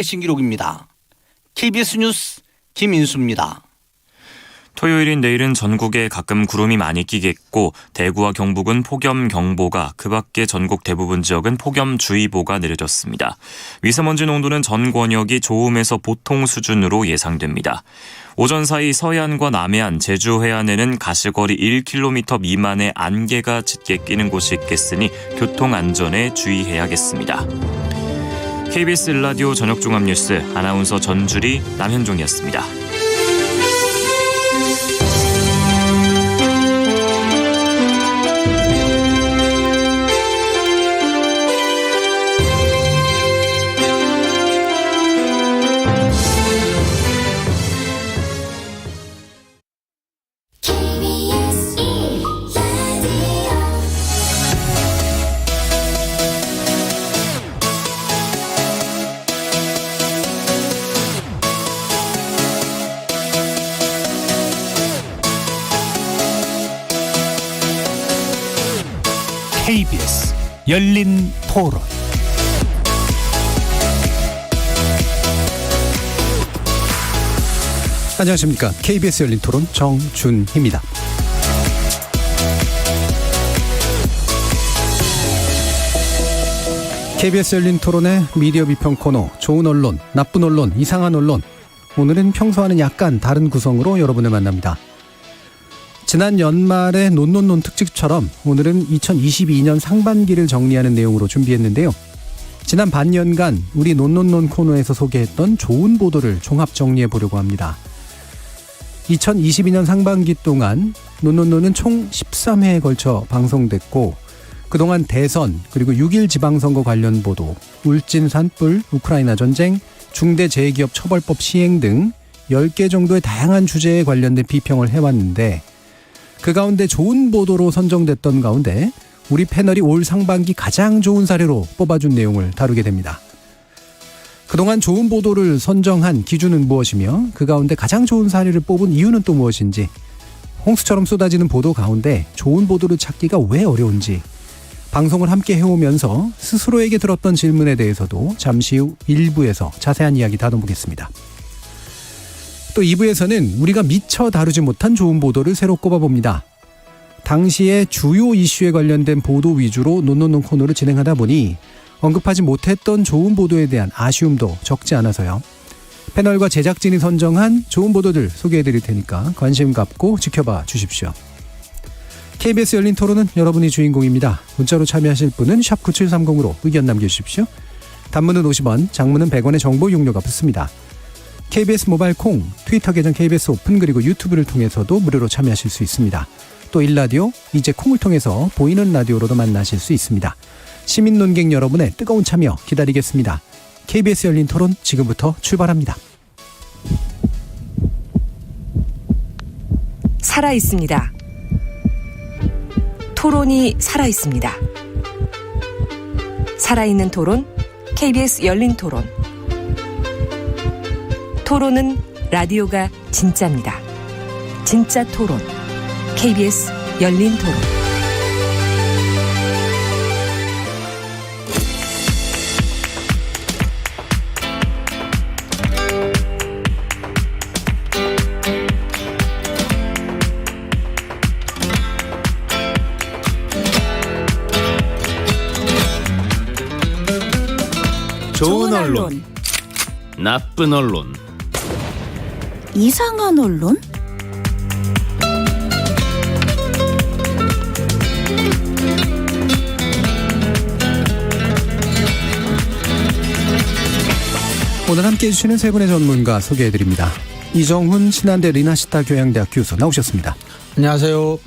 신기록입니다. KBS 뉴스 김인수입니다. 토요일인 내일은 전국에 가끔 구름이 많이 끼겠고 대구와 경북은 폭염경보가, 그 밖에 전국 대부분 지역은 폭염주의보가 내려졌습니다. 미세먼지 농도는 전 권역이 좋음에서 보통 수준으로 예상됩니다. 오전 사이 서해안과 남해안, 제주 해안에는 가시거리 1km 미만의 안개가 짙게 끼는 곳이 있겠으니 교통안전에 주의해야겠습니다. KBS 1라디오 저녁종합뉴스 아나운서 전주리 남현종이었습니다. KBS 열린 토론. 안녕하십니까. KBS 열린 토론 정준희입니다. KBS 열린 토론의 미디어 비평 코너, 좋은 언론, 나쁜 언론, 이상한 언론. 오늘은 평소와는 약간 다른 구성으로 여러분을 만납니다. 지난 연말의 논논논 특집처럼 오늘은 2022년 상반기를 정리하는 내용으로 준비했는데요. 지난 반년간 우리 논논논 코너에서 소개했던 좋은 보도를 종합 정리해 보려고 합니다. 2022년 상반기 동안 논논논은 총 13회에 걸쳐 방송됐고, 그동안 대선 그리고 6.1 지방선거 관련 보도, 울진 산불, 우크라이나 전쟁, 중대재해기업 처벌법 시행 등 10개 정도의 다양한 주제에 관련된 비평을 해왔는데, 그 가운데 좋은 보도로 선정됐던 가운데 우리 패널이 올 상반기 가장 좋은 사례로 뽑아준 내용을 다루게 됩니다. 그동안 좋은 보도를 선정한 기준은 무엇이며 그 가운데 가장 좋은 사례를 뽑은 이유는 또 무엇인지, 홍수처럼 쏟아지는 보도 가운데 좋은 보도를 찾기가 왜 어려운지, 방송을 함께 해오면서 스스로에게 들었던 질문에 대해서도 잠시 후 1부에서 자세한 이야기 다뤄보겠습니다. 또 2부에서는 우리가 미처 다루지 못한 좋은 보도를 새로 꼽아봅니다. 당시의 주요 이슈에 관련된 보도 위주로 논논논 코너를 진행하다 보니 언급하지 못했던 좋은 보도에 대한 아쉬움도 적지 않아서요. 패널과 제작진이 선정한 좋은 보도들 소개해드릴 테니까 관심 갖고 지켜봐 주십시오. KBS 열린 토론은 여러분이 주인공입니다. 문자로 참여하실 분은 샵9730으로 의견 남겨주십시오. 단문은 50원, 장문은 100원의 정보 용료가 붙습니다. KBS 모바일 콩, 트위터 계정 KBS 오픈, 그리고 유튜브를 통해서도 무료로 참여하실 수 있습니다. 또 1라디오, 이제 콩을 통해서 보이는 라디오로도 만나실 수 있습니다. 시민 논객 여러분의 뜨거운 참여 기다리겠습니다. KBS 열린 토론 지금부터 출발합니다. 살아있습니다. 토론이 살아있습니다. 살아있는 토론, KBS 열린 토론. 토론은 라디오가 진짜입니다. 진짜 토론, KBS 열린 토론. 좋은 언론, 나쁜 언론, 이상한 언론? 오늘 함께해 주시는 세 분의 전문가 소개해드립니다. 이정훈 신한대 리나시타 교양대학 교수 나오셨습니다. 안녕하세요.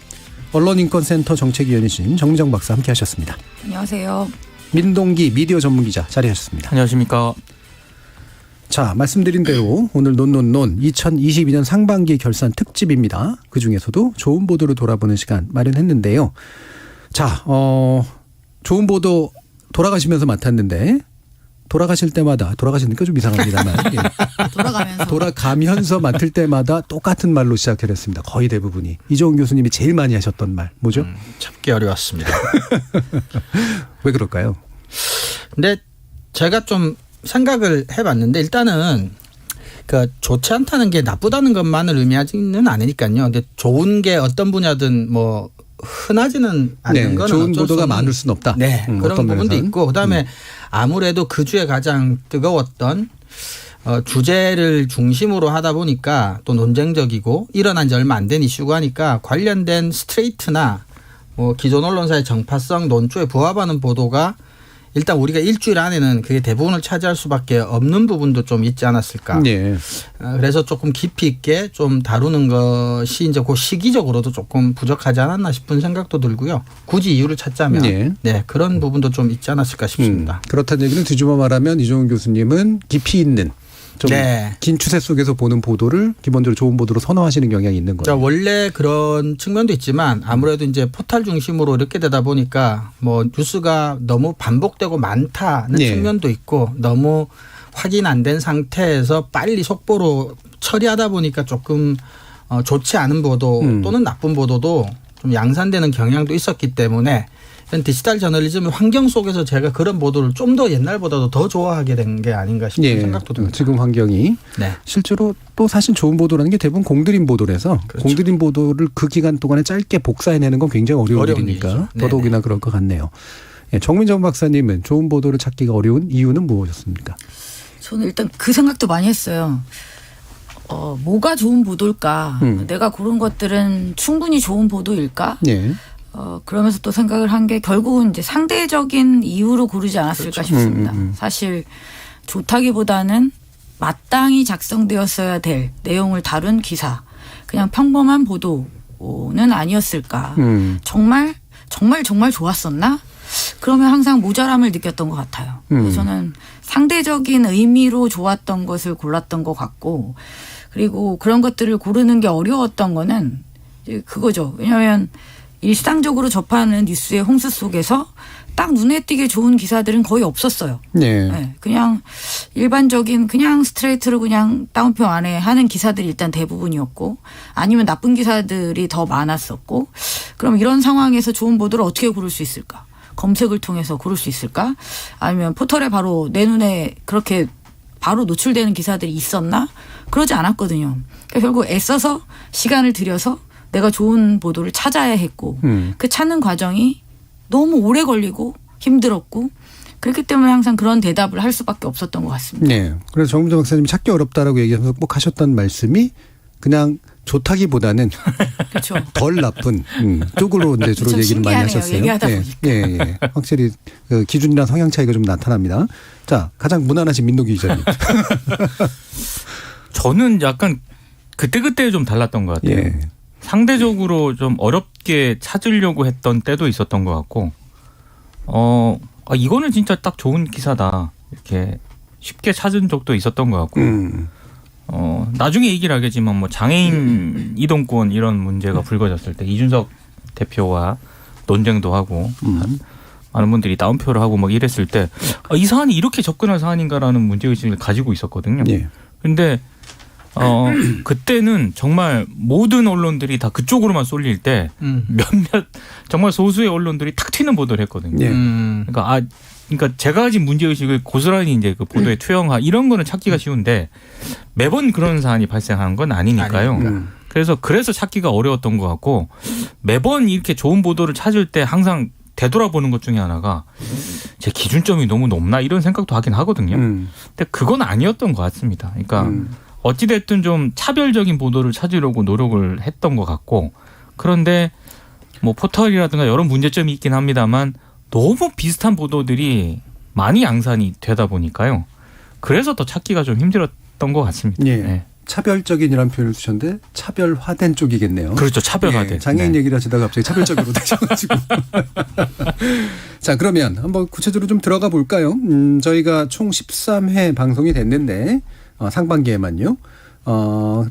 언론인권센터 정책위원이신 정미정 박사 함께하셨습니다. 안녕하세요. 민동기 미디어 전문기자 자리하셨습니다. 안녕하십니까. 자, 말씀드린 대로 오늘 논논논 2022년 상반기 결산 특집입니다. 그중에서도 좋은 보도를 돌아보는 시간 마련했는데요. 자, 좋은 보도 돌아가시면서 맡았는데, 돌아가실 때마다, 돌아가시니까 좀 이상합니다만 돌아가면서 맡을 때마다 똑같은 말로 시작을 했습니다. 거의 대부분이. 이정훈 교수님이 제일 많이 하셨던 말 뭐죠? 찾기 어려웠습니다. 왜 그럴까요? 근데 제가 좀 생각을 해봤는데 일단은 그 좋지 않다는 게 나쁘다는 것만을 의미하지는 않으니까요. 근데 좋은 게 어떤 분야든 뭐 흔하지는 않는 네, 건 좋은 어쩔 수 보도가 없는 많을 수는 없다. 네, 그런 어떤 부분도 면에서는. 있고 그다음에 아무래도 그 주에 가장 뜨거웠던 주제를 중심으로 하다 보니까 또 논쟁적이고 일어난 지 얼마 안 된 이슈가 하니까 관련된 스트레이트나 뭐 기존 언론사의 정파성 논조에 부합하는 보도가 일단 우리가 일주일 안에는 그게 대부분을 차지할 수밖에 없는 부분도 좀 있지 않았을까. 네. 그래서 조금 깊이 있게 좀 다루는 것이 이제 그 시기적으로도 조금 부족하지 않았나 싶은 생각도 들고요. 굳이 이유를 찾자면 네, 그런 부분도 좀 있지 않았을까 싶습니다. 그렇다는 얘기는 뒤집어 말하면 이종훈 교수님은 깊이 있는 좀 네. 긴 추세 속에서 보는 보도를 기본적으로 좋은 보도로 선호하시는 경향이 있는 거예요. 원래 그런 측면도 있지만 아무래도 이제 포털 중심으로 이렇게 되다 보니까 뭐 뉴스가 너무 반복되고 많다는 네. 측면도 있고 너무 확인 안 된 상태에서 빨리 속보로 처리하다 보니까 조금 좋지 않은 보도 또는 나쁜 보도도 좀 양산되는 경향도 있었기 때문에 디지털 저널리즘 환경 속에서 제가 그런 보도를 좀 더 옛날보다도 더 좋아하게 된 게 아닌가 싶은 생각도 듭니다. 지금 환경이 네. 실제로 또 사실 좋은 보도라는 게 대부분 공들인 보도라서 그렇죠. 공들인 보도를 그 기간 동안에 짧게 복사해내는 건 굉장히 어려운 일이니까 일이죠. 더더욱이나 그럴 것 같네요. 예, 정민정 박사님은 좋은 보도를 찾기가 어려운 이유는 무엇이었습니까? 저는 일단 그 생각도 많이 했어요. 뭐가 좋은 보도일까? 내가 고른 것들은 충분히 좋은 보도일까? 네. 그러면서 또 생각을 한 게 결국은 이제 상대적인 이유로 고르지 않았을까 그렇죠. 싶습니다. 사실 좋다기보다는 마땅히 작성되었어야 될 내용을 다룬 기사, 그냥 평범한 보도는 아니었을까. 정말 좋았었나? 그러면 항상 모자람을 느꼈던 것 같아요. 그래서 저는 상대적인 의미로 좋았던 것을 골랐던 것 같고, 그리고 그런 것들을 고르는 게 어려웠던 거는 이제 그거죠. 왜냐하면 일상적으로 접하는 뉴스의 홍수 속에서 딱 눈에 띄게 좋은 기사들은 거의 없었어요. 네. 네, 그냥 일반적인 그냥 스트레이트로 그냥 따옴표 안에 하는 기사들이 일단 대부분이었고 아니면 나쁜 기사들이 더 많았었고 그럼 이런 상황에서 좋은 보도를 어떻게 고를 수 있을까? 검색을 통해서 고를 수 있을까? 아니면 포털에 바로 내 눈에 그렇게 바로 노출되는 기사들이 있었나? 그러지 않았거든요. 그러니까 결국 애써서 시간을 들여서 내가 좋은 보도를 찾아야 했고 그 찾는 과정이 너무 오래 걸리고 힘들었고 그렇기 때문에 항상 그런 대답을 할 수밖에 없었던 것 같습니다. 네. 그래서 정민정 박사님이 찾기 어렵다라고 얘기하면서 꼭 하셨던 말씀이 그냥 좋다기보다는 그렇죠. 덜 나쁜 쪽으로 이제 주로 참 얘기를 많이 신기하네요. 하셨어요. 얘기하다 예, 보니까. 예, 예. 확실히 그 기준이나 성향 차이가 좀 나타납니다. 자, 가장 무난하신 민노기 기자님. 저는 약간 그때그때 좀 달랐던 것 같아요. 예. 상대적으로 좀 어렵게 찾으려고 했던 때도 있었던 것 같고, 이거는 진짜 딱 좋은 기사다. 이렇게 쉽게 찾은 적도 있었던 것 같고, 나중에 얘기를 하겠지만 뭐 장애인 이동권 이런 문제가 불거졌을 때 이준석 대표와 논쟁도 하고, 많은 분들이 다운표를 하고 막 이랬을 때, 이 사안이 이렇게 접근할 사안인가라는 문제의식을 가지고 있었거든요. 예. 근데 그때는 정말 모든 언론들이 다 그쪽으로만 쏠릴 때 몇몇 정말 소수의 언론들이 탁 튀는 보도를 했거든요. 예. 그러니까 제가 가진 문제의식을 고스란히 이제 그 보도에 투영하 이런 거는 찾기가 쉬운데 매번 그런 사안이 발생하는 건 아니니까요. 그래서 찾기가 어려웠던 것 같고 매번 이렇게 좋은 보도를 찾을 때 항상 되돌아보는 것 중에 하나가 제 기준점이 너무 높나 이런 생각도 하긴 하거든요. 근데 그건 아니었던 것 같습니다. 그러니까 어찌됐든 좀 차별적인 보도를 찾으려고 노력을 했던 것 같고 그런데 뭐 포털이라든가 여러 문제점이 있긴 합니다만 너무 비슷한 보도들이 많이 양산이 되다 보니까요. 그래서 더 찾기가 좀 힘들었던 것 같습니다. 예. 네. 차별적인이라는 표현을 쓰셨는데 차별화된 쪽이겠네요. 그렇죠. 차별화된. 예, 장애인 네. 얘기를 하시다가 갑자기 차별적으로 되셔가지고. 자, 그러면 한번 구체적으로 좀 들어가 볼까요? 저희가 총 13회 방송이 됐는데 상반기에만요.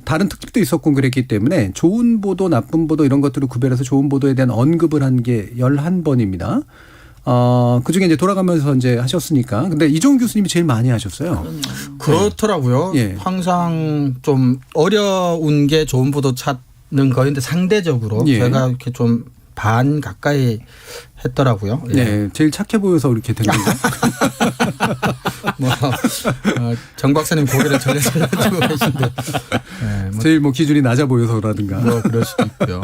다른 특집도 있었고 그랬기 때문에 좋은 보도, 나쁜 보도 이런 것들을 구별해서 좋은 보도에 대한 언급을 한 게 11번입니다. 그중에 이제 돌아가면서 이제 하셨으니까. 근데 이종훈 교수님이 제일 많이 하셨어요. 그렇더라고요. 예. 항상 좀 어려운 게 좋은 보도 찾는 거였는데 상대적으로 예. 제가 이렇게 좀 반 가까이 했더라고요. 예. 네, 제일 착해 보여서 그렇게 된 건가? 정 박사님 고개를 절레절레주고 계신데. 네, 제일 기준이 낮아 보여서라든가. 그럴 수도 있고요.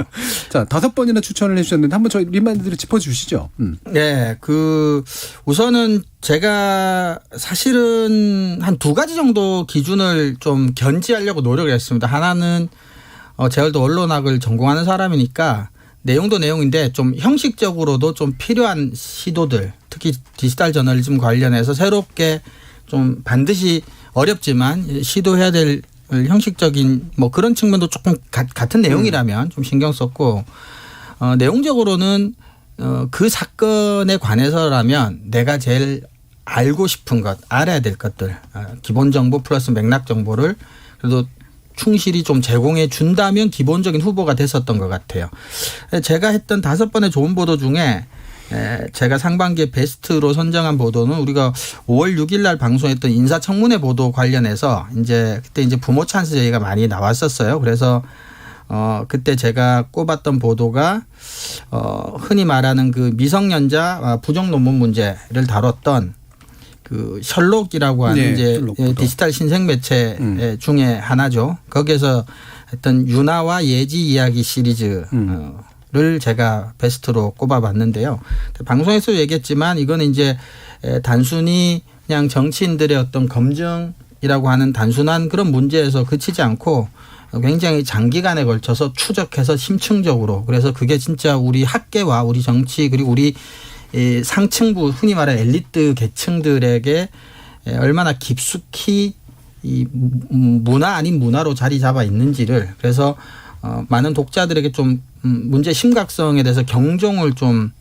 자, 5번이나 추천을 해주셨는데 한번 저희 리마인드를 짚어주시죠. 네, 우선은 제가 사실은 한 2가지 정도 기준을 좀 견지하려고 노력을 했습니다. 하나는 제가 또 언론학을 전공하는 사람이니까 내용도 내용인데 좀 형식적으로도 좀 필요한 시도들, 특히 디지털 저널리즘 관련해서 새롭게 좀 반드시 어렵지만 시도해야 될 형식적인 그런 측면도 조금 같은 내용이라면 좀 신경 썼고, 내용적으로는 그 사건에 관해서라면 내가 제일 알고 싶은 것, 알아야 될 것들, 기본 정보 플러스 맥락 정보를 그래도 충실히 좀 제공해 준다면 기본적인 후보가 됐었던 것 같아요. 제가 했던 5번의 좋은 보도 중에 제가 상반기에 베스트로 선정한 보도는 우리가 5월 6일 날 방송했던 인사청문회 보도 관련해서 그때 부모 찬스 얘기가 많이 나왔었어요. 그래서 그때 제가 꼽았던 보도가 흔히 말하는 그 미성년자 부정 논문 문제를 다뤘던 그 셜록이라고 하는 디지털 신생 매체 중에 하나죠. 거기에서 했던 유나와 예지 이야기 시리즈를 제가 베스트로 꼽아봤는데요. 방송에서 얘기했지만 이거는 단순히 그냥 정치인들의 어떤 검증이라고 하는 단순한 그런 문제에서 그치지 않고 굉장히 장기간에 걸쳐서 추적해서 심층적으로, 그래서 그게 진짜 우리 학계와 우리 정치 그리고 우리 이 상층부 흔히 말하는 엘리트 계층들에게 얼마나 깊숙이 이 문화 아닌 문화로 자리 잡아 있는지를, 그래서 많은 독자들에게 좀 문제 심각성에 대해서 경종을 좀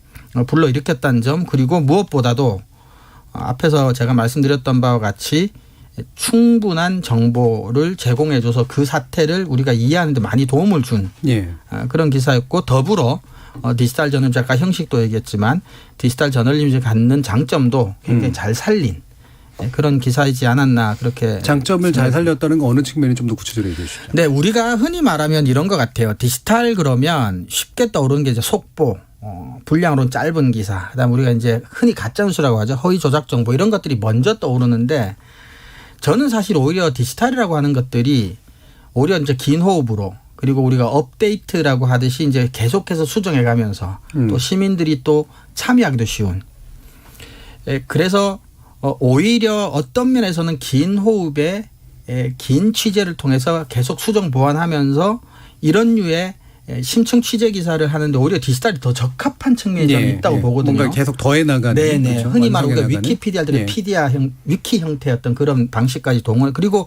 불러일으켰다는 점, 그리고 무엇보다도 앞에서 제가 말씀드렸던 바와 같이 충분한 정보를 제공해줘서 그 사태를 우리가 이해하는 데 많이 도움을 준 그런 기사였고, 더불어 디지털 저널리즘 작가 형식도 얘기했지만 디지털 저널리즘이 갖는 장점도 굉장히 잘 살린 그런 기사이지 않았나, 그렇게. 장점을 잘 살렸다는 건 어느 측면이 좀 더 구체적으로 얘기해 주시죠. 네, 우리가 흔히 말하면 이런 것 같아요. 디지털 그러면 쉽게 떠오르는 게 속보, 분량으로는 짧은 기사, 그다음 우리가 흔히 가짜뉴스라고 하죠. 허위 조작 정보, 이런 것들이 먼저 떠오르는데, 저는 사실 오히려 디지털이라고 하는 것들이 오히려 긴 호흡으로, 그리고 우리가 업데이트라고 하듯이 계속해서 수정해 가면서 또 시민들이 또 참여하기도 쉬운. 그래서 오히려 어떤 면에서는 긴 호흡에 긴 취재를 통해서 계속 수정 보완하면서 이런 류의 심층 취재 기사를 하는데 오히려 디지털이 더 적합한 측면이 좀 있다고 보거든요. 뭔가 계속 더해 나가는. 네네. 그렇죠? 흔히 말하는 위키피디아들의 위키 형태였던 그런 방식까지 동원. 그리고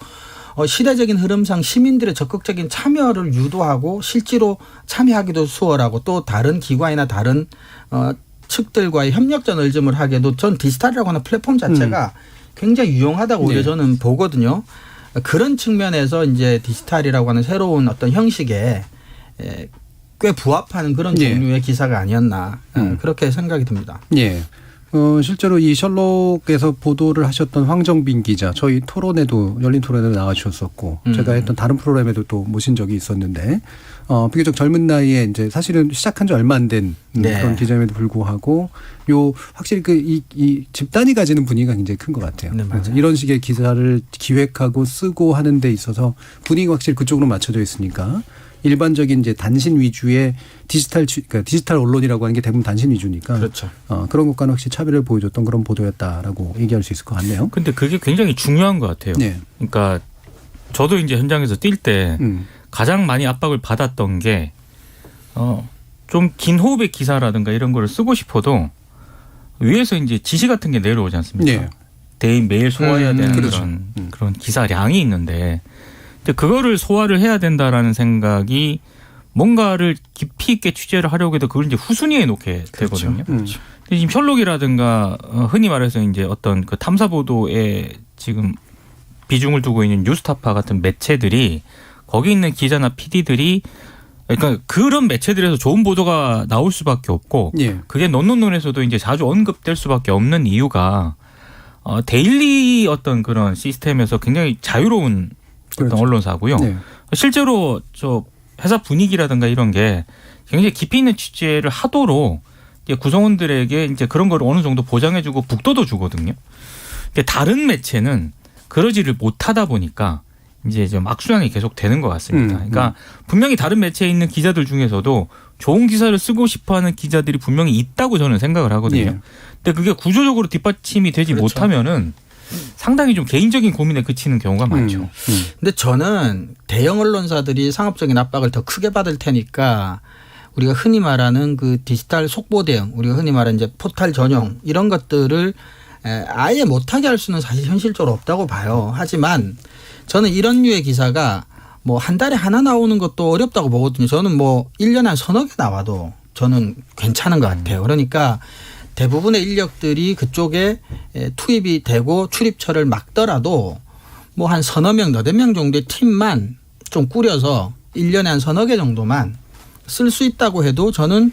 시대적인 흐름상 시민들의 적극적인 참여를 유도하고 실제로 참여하기도 수월하고, 또 다른 기관이나 다른 측들과의 협력 저널리즘을 하기에도 전 디지털이라고 하는 플랫폼 자체가 굉장히 유용하다고 오히려 저는 보거든요. 그런 측면에서 디지털이라고 하는 새로운 어떤 형식에 꽤 부합하는 그런 종류의 기사가 아니었나, 그렇게 생각이 듭니다. 예. 실제로 이 셜록에서 보도를 하셨던 황정빈 기자, 저희 토론에도, 열린 토론에도 나와주셨었고, 제가 했던 다른 프로그램에도 또 모신 적이 있었는데, 비교적 젊은 나이에 사실은 시작한 지 얼마 안 된 그런 기자임에도 불구하고, 확실히 이 집단이 가지는 분위기가 굉장히 큰 것 같아요. 네, 맞아요. 이런 식의 기사를 기획하고 쓰고 하는 데 있어서 분위기가 확실히 그쪽으로 맞춰져 있으니까, 일반적인 단신 위주의 디지털 언론이라고 하는 게 대부분 단신 위주니까. 그렇죠. 그런 것과는 확실히 차별을 보여줬던 그런 보도였다라고 얘기할 수 있을 것 같네요. 근데 그게 굉장히 중요한 것 같아요. 네. 그러니까 저도 현장에서 뛸 때 가장 많이 압박을 받았던 게 좀 긴 호흡의 기사라든가 이런 거를 쓰고 싶어도 위에서 지시 같은 게 내려오지 않습니까? 네. 매일 소화해야 되는 그런 기사량이 있는데, 근데 그거를 소화를 해야 된다라는 생각이 뭔가를 깊이 있게 취재를 하려고 해도 그걸 후순위에 놓게 되거든요. 그렇죠. 근데 지금 셜록이라든가 흔히 말해서 어떤 그 탐사 보도에 지금 비중을 두고 있는 뉴스타파 같은 매체들이, 거기 있는 기자나 PD들이, 그러니까 그런 매체들에서 좋은 보도가 나올 수밖에 없고, 그게 논논논에서도 자주 언급될 수밖에 없는 이유가 데일리 어떤 그런 시스템에서 굉장히 자유로운 어떤 언론사고요. 실제로 저 회사 분위기라든가 이런 게 굉장히 깊이 있는 취재를 하도록 이제 구성원들에게 이제 그런 걸 어느 정도 보장해주고 북돋워 주거든요. 근데 다른 매체는 그러지를 못하다 보니까 이제 좀 악순환이 계속 되는 것 같습니다. 그러니까 분명히 다른 매체에 있는 기자들 중에서도 좋은 기사를 쓰고 싶어하는 기자들이 분명히 있다고 저는 생각을 하거든요. 예. 근데 그게 구조적으로 뒷받침이 되지 그렇죠. 못하면은 상당히 좀 개인적인 고민에 그치는 경우가 많죠. 근데 저는 대형 언론사들이 상업적인 압박을 더 크게 받을 테니까 우리가 흔히 말하는 그 디지털 속보 대응, 우리가 흔히 말하는 이제 포털 전용 이런 것들을 아예 못하게 할 수는 사실 현실적으로 없다고 봐요. 하지만 저는 이런 류의 기사가 뭐 한 달에 하나 나오는 것도 어렵다고 보거든요. 저는 뭐 1년에 한 서너 개 나와도 저는 괜찮은 것 같아요. 그러니까 대부분의 인력들이 그쪽에 투입이 되고 출입처를 막더라도 뭐 한 서너 명, 너댓 명 정도의 팀만 좀 꾸려서 1년에 한 서너 개 정도만 쓸 수 있다고 해도 저는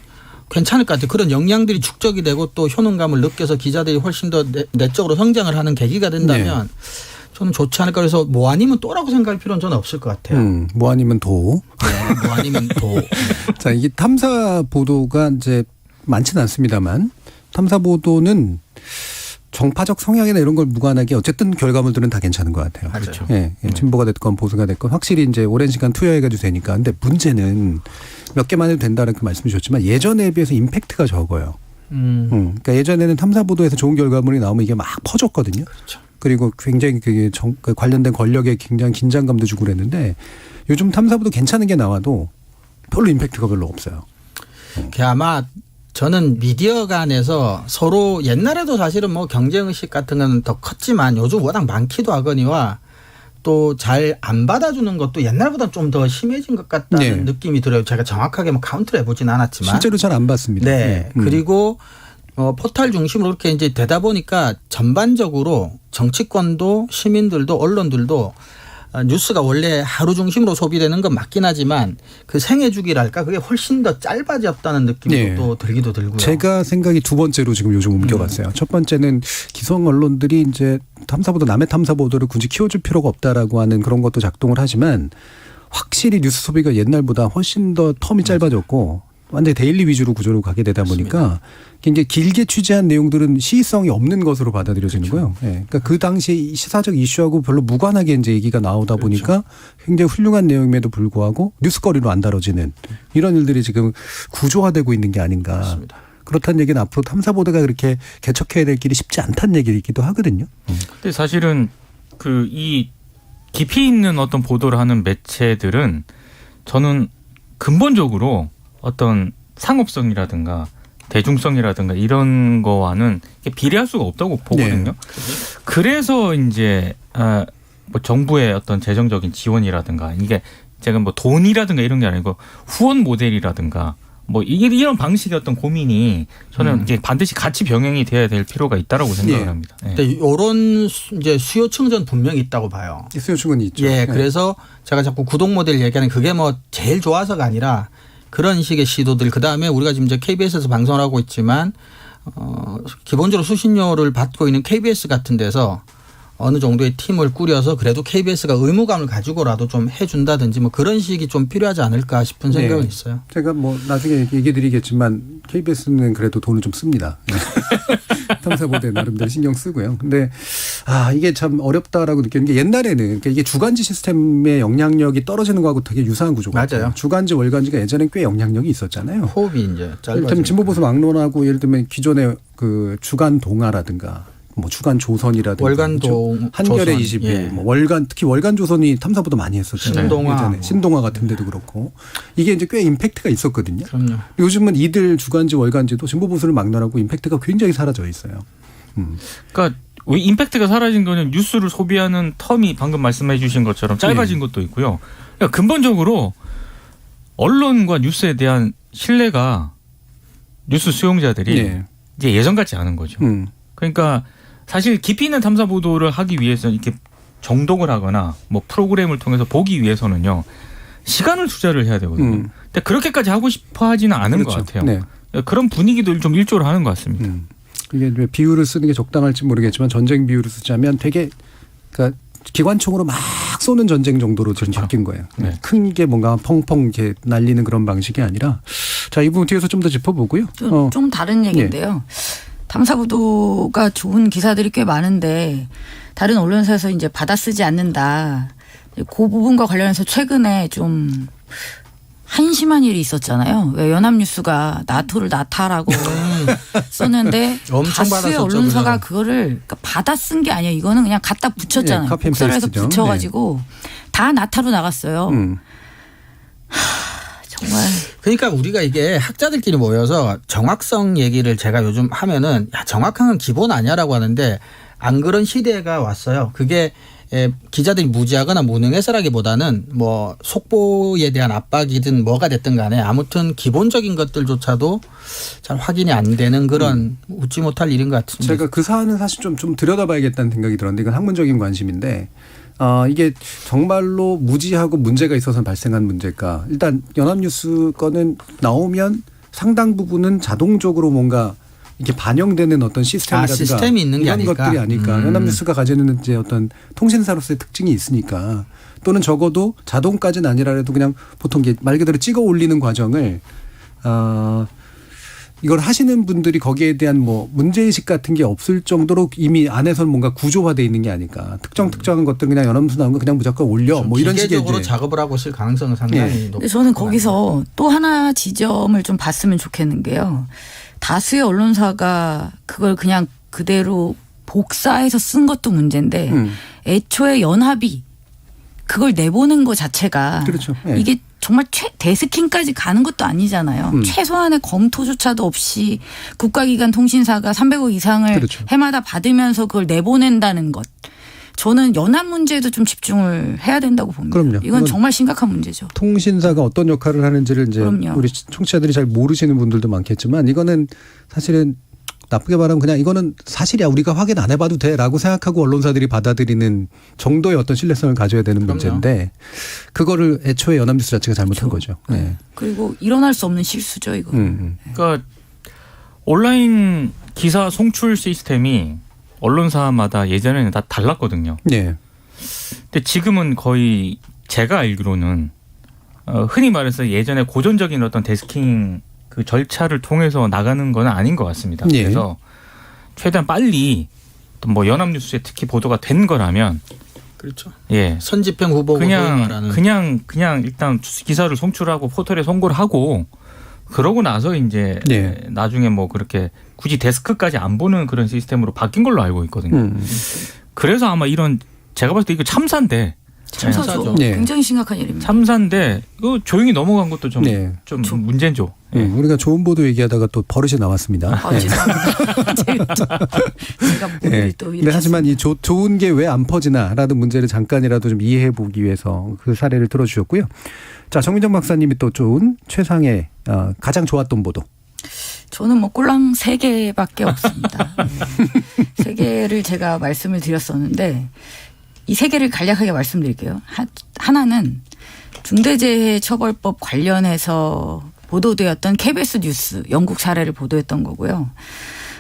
괜찮을 것 같아요. 그런 역량들이 축적이 되고 또 효능감을 느껴서 기자들이 훨씬 더 내적으로 성장을 하는 계기가 된다면 저는 좋지 않을까. 그래서 뭐 아니면 또라고 생각할 필요는 저는 없을 것 같아요. 뭐 아니면 도. 네, 뭐 아니면 도. 자, 이게 탐사 보도가 이제 많지는 않습니다만 탐사 보도는 정파적 성향이나 이런 걸 무관하게 어쨌든 결과물들은 다 괜찮은 것 같아요. 그렇죠. 예, 진보가 됐건 보수가 됐건 확실히 이제 오랜 시간 투여해가지고 되니까. 근데 문제는 몇 개만 해도 된다는 그 말씀 주셨지만 예전에 비해서 임팩트가 적어요. 그러니까 예전에는 탐사 보도에서 좋은 결과물이 나오면 이게 막 퍼졌거든요. 그렇죠. 그리고 굉장히 그 관련된 권력에 굉장히 긴장감도 주고 그랬는데 요즘 탐사보도 괜찮은 게 나와도 별로 임팩트가 별로 없어요. 그게 아마 저는 미디어 간에서 서로 옛날에도 사실은 뭐 경쟁의식 같은 건 더 컸지만 요즘 워낙 많기도 하거니와 또 잘 안 받아주는 것도 옛날보다 좀 더 심해진 것 같다는 느낌이 들어요. 제가 정확하게 뭐 카운트를 해보진 않았지만. 실제로 잘 안 받습니다. 네. 그리고 포털 중심으로 그렇게 이제 되다 보니까 전반적으로 정치권도 시민들도 언론들도 뉴스가 원래 하루 중심으로 소비되는 건 맞긴 하지만 그 생애 주기랄까 그게 훨씬 더 짧아졌다는 느낌도 또 들기도 들고요. 제가 생각이 두 번째로 지금 요즘 옮겨갔어요. 첫 번째는 기성 언론들이 이제 탐사보도 남의 탐사보도를 굳이 키워줄 필요가 없다라고 하는 그런 것도 작동을 하지만 확실히 뉴스 소비가 옛날보다 훨씬 더 텀이 짧아졌고 완전히 데일리 위주로 구조로 가게 되다 보니까 굉장히 길게 취재한 내용들은 시의성이 없는 것으로 받아들여지는 거예요. 네. 그러니까 그 당시에 시사적 이슈하고 별로 무관하게 이제 얘기가 나오다 보니까 굉장히 훌륭한 내용임에도 불구하고 뉴스거리로 안 다뤄지는 이런 일들이 지금 구조화되고 있는 게 아닌가. 맞습니다. 그렇다는 얘기는 앞으로 탐사보도가 그렇게 개척해야 될 길이 쉽지 않다는 얘기이기도 하거든요. 근데 사실은 그 이 깊이 있는 어떤 보도를 하는 매체들은 저는 근본적으로 어떤 상업성이라든가 대중성이라든가 이런 거와는 비례할 수가 없다고 보거든요. 그래서 이제 뭐 정부의 어떤 재정적인 지원이라든가 이게 제가 뭐 돈이라든가 이런 게 아니고 후원 모델이라든가 뭐 이런 방식의 어떤 고민이 저는 이게 반드시 같이 병행이 돼야 될 필요가 있다라고 생각을 합니다. 근데 이런 이제 수요층은 분명히 있다고 봐요. 수요층은 있죠. 예, 그래서 제가 자꾸 구독 모델 얘기하는 그게 뭐 제일 좋아서가 아니라 그런 식의 시도들 그다음에 우리가 지금 이제 KBS에서 방송을 하고 있지만 기본적으로 수신료를 받고 있는 KBS 같은 데서 어느 정도의 팀을 꾸려서 그래도 KBS가 의무감을 가지고라도 좀 해준다든지 뭐 그런 식이 좀 필요하지 않을까 싶은 생각은 있어요. 제가 뭐 나중에 얘기 드리겠지만 KBS는 그래도 돈을 좀 씁니다. 탐사보도에 나름대로 신경 쓰고요. 근데 이게 참 어렵다라고 느끼는 게 옛날에는 그러니까 이게 주간지 시스템의 영향력이 떨어지는 거하고 되게 유사한 구조가 맞아요. 주간지 월간지가 예전에 꽤 영향력이 있었잖아요. 호흡이 이제 짧아지니까. 예를 진보보수 막론하고 예를 들면 기존의 그 주간 동아라든가 뭐 주간 조선이라든가 월간동 한겨레 조선. 20일 예. 뭐 월간 특히 월간 조선이 탐사보도 많이 했었잖아요. 신동아. 예전에. 신동아 같은 데도 그렇고 이게 이제 꽤 임팩트가 있었거든요. 그럼요. 요즘은 이들 주간지 월간지도 진보보수를 막론하고 임팩트가 굉장히 사라져 있어요. 그러니까 왜 임팩트가 사라진 거는 뉴스를 소비하는 텀이 방금 말씀해 주신 것처럼 짧아진 것도 있고요. 그러니까 근본적으로 언론과 뉴스에 대한 신뢰가 뉴스 수용자들이 이제 예전 같지 않은 거죠. 그러니까 사실 깊이 있는 탐사 보도를 하기 위해서는 이렇게 정독을 하거나 뭐 프로그램을 통해서 보기 위해서는요. 시간을 투자를 해야 되거든요. 근데 그렇게까지 하고 싶어 하지는 않은 것 같아요. 네. 그런 분위기도 좀 일조를 하는 것 같습니다. 이게 왜 비유를 쓰는 게 적당할지 모르겠지만 전쟁 비유를 쓰자면 되게 그러니까 기관총으로 막 쏘는 전쟁 정도로 지금 그렇죠. 바뀐 거예요. 네. 큰 게 뭔가 펑펑 이렇게 날리는 그런 방식이 아니라 자, 이 부분 뒤에서 좀 더 짚어보고요. 좀 다른 얘기인데요. 탐사보도가 좋은 기사들이 꽤 많은데 다른 언론사에서 이제 받아쓰지 않는다. 그 부분과 관련해서 최근에 좀 한심한 일이 있었잖아요. 왜 연합뉴스가 나토를 나타라고 썼는데 엄청 다수의 받았었죠, 언론사가 그냥. 그거를 그러니까 받아 쓴 게 아니에요. 이거는 그냥 갖다 붙였잖아요. 네, 카피 앤 복사를 해서 페이스트죠. 붙여가지고 다 나타로 나갔어요. 정말 그러니까 우리가 이게 학자들끼리 모여서 정확성 얘기를 제가 요즘 하면은 야, 정확한 건 기본 아니야라고 하는데 안 그런 시대가 왔어요. 그게 기자들이 무지하거나 무능해서라기보다는 뭐 속보에 대한 압박이든 뭐가 됐든 간에 아무튼 기본적인 것들조차도 잘 확인이 안 되는 그런 웃지 못할 일인 것 같습니다. 제가 그 사안은 사실 좀 들여다봐야겠다는 생각이 들었는데 이건 학문적인 관심인데 이게 정말로 무지하고 문제가 있어서 발생한 문제일까. 일단 연합뉴스 거는 나오면 상당 부분은 자동적으로 뭔가 이렇게 반영되는 어떤 시스템이라든가 시스템이 있는 게 이런 아닐까? 것들이 아닐까. 연합뉴스가 가지는 이제 어떤 통신사로서의 특징이 있으니까 또는 적어도 자동까지는 아니라도 그냥 보통 말 그대로 찍어 올리는 과정을 이걸 하시는 분들이 거기에 대한 뭐 문제의식 같은 게 없을 정도로 이미 안에서는 뭔가 구조화되어 있는 게 아닐까. 특정한 것들 그냥 연합뉴스 나온 거 그냥 무조건 올려 뭐 이런 식의 기계적으로 이제. 작업을 하고 있을 가능성은 상당히 높고. 근데 저는 거기서 또 하나 지점을 좀 봤으면 좋겠는 게요. 다수의 언론사가 그걸 그냥 그대로 복사해서 쓴 것도 문제인데 애초에 연합이 그걸 내보는 것 자체가 그렇죠. 예. 이게 정말 데스킹까지 가는 것도 아니잖아요. 최소한의 검토조차도 없이 국가기관 통신사가 300억 이상을 그렇죠. 해마다 받으면서 그걸 내보낸다는 것. 저는 연합 문제에도 좀 집중을 해야 된다고 봅니다. 그럼요. 이건 정말 심각한 문제죠. 통신사가 어떤 역할을 하는지를 이제 그럼요. 우리 청취자들이 잘 모르시는 분들도 많겠지만 이거는 사실은 나쁘게 말하면 그냥 이거는 사실이야 우리가 확인 안 해봐도 돼라고 생각하고 언론사들이 받아들이는 정도의 어떤 신뢰성을 가져야 되는 그럼요. 문제인데 그거를 애초에 연합뉴스 자체가 잘못한 거죠. 네. 그리고 일어날 수 없는 실수죠, 이거. 그러니까 온라인 기사 송출 시스템이 언론사마다 예전에는 다 달랐거든요. 네. 근데 지금은 거의 제가 알기로는 흔히 말해서 예전에 고전적인 어떤 데스킹 그 절차를 통해서 나가는 건 아닌 것 같습니다. 예. 그래서 최대한 빨리 뭐 연합뉴스에 특히 보도가 된 거라면 그렇죠. 예. 선집행 후보고 소위 말하는. 그냥 일단 기사를 송출하고 포털에 송고를 하고 그러고 나서 이제 네. 나중에 뭐 그렇게 굳이 데스크까지 안 보는 그런 시스템으로 바뀐 걸로 알고 있거든요. 그래서 아마 이런 제가 봤을 때 이거 참사인데 참사죠. 네. 굉장히 심각한 일입니다. 참사인데 이거 조용히 넘어간 것도 좀 네. 문제죠. 예. 우리가 좋은 보도 얘기하다가 또 버릇이 나왔습니다. 아, 죄송합니다. 제가 네. 목을 또 근데 하지만 이 좋은 게 왜 안 퍼지나라는 문제를 잠깐이라도 좀 이해해 보기 위해서 그 사례를 들어주셨고요. 자, 정민정 박사님이 또 좋은 최상의 가장 좋았던 보도. 저는 뭐 꼴랑 3개밖에 없습니다. 3개를 제가 말씀을 드렸었는데 이 3개를 간략하게 말씀드릴게요. 하나는 중대재해처벌법 관련해서 보도되었던 KBS 뉴스 영국 사례를 보도했던 거고요.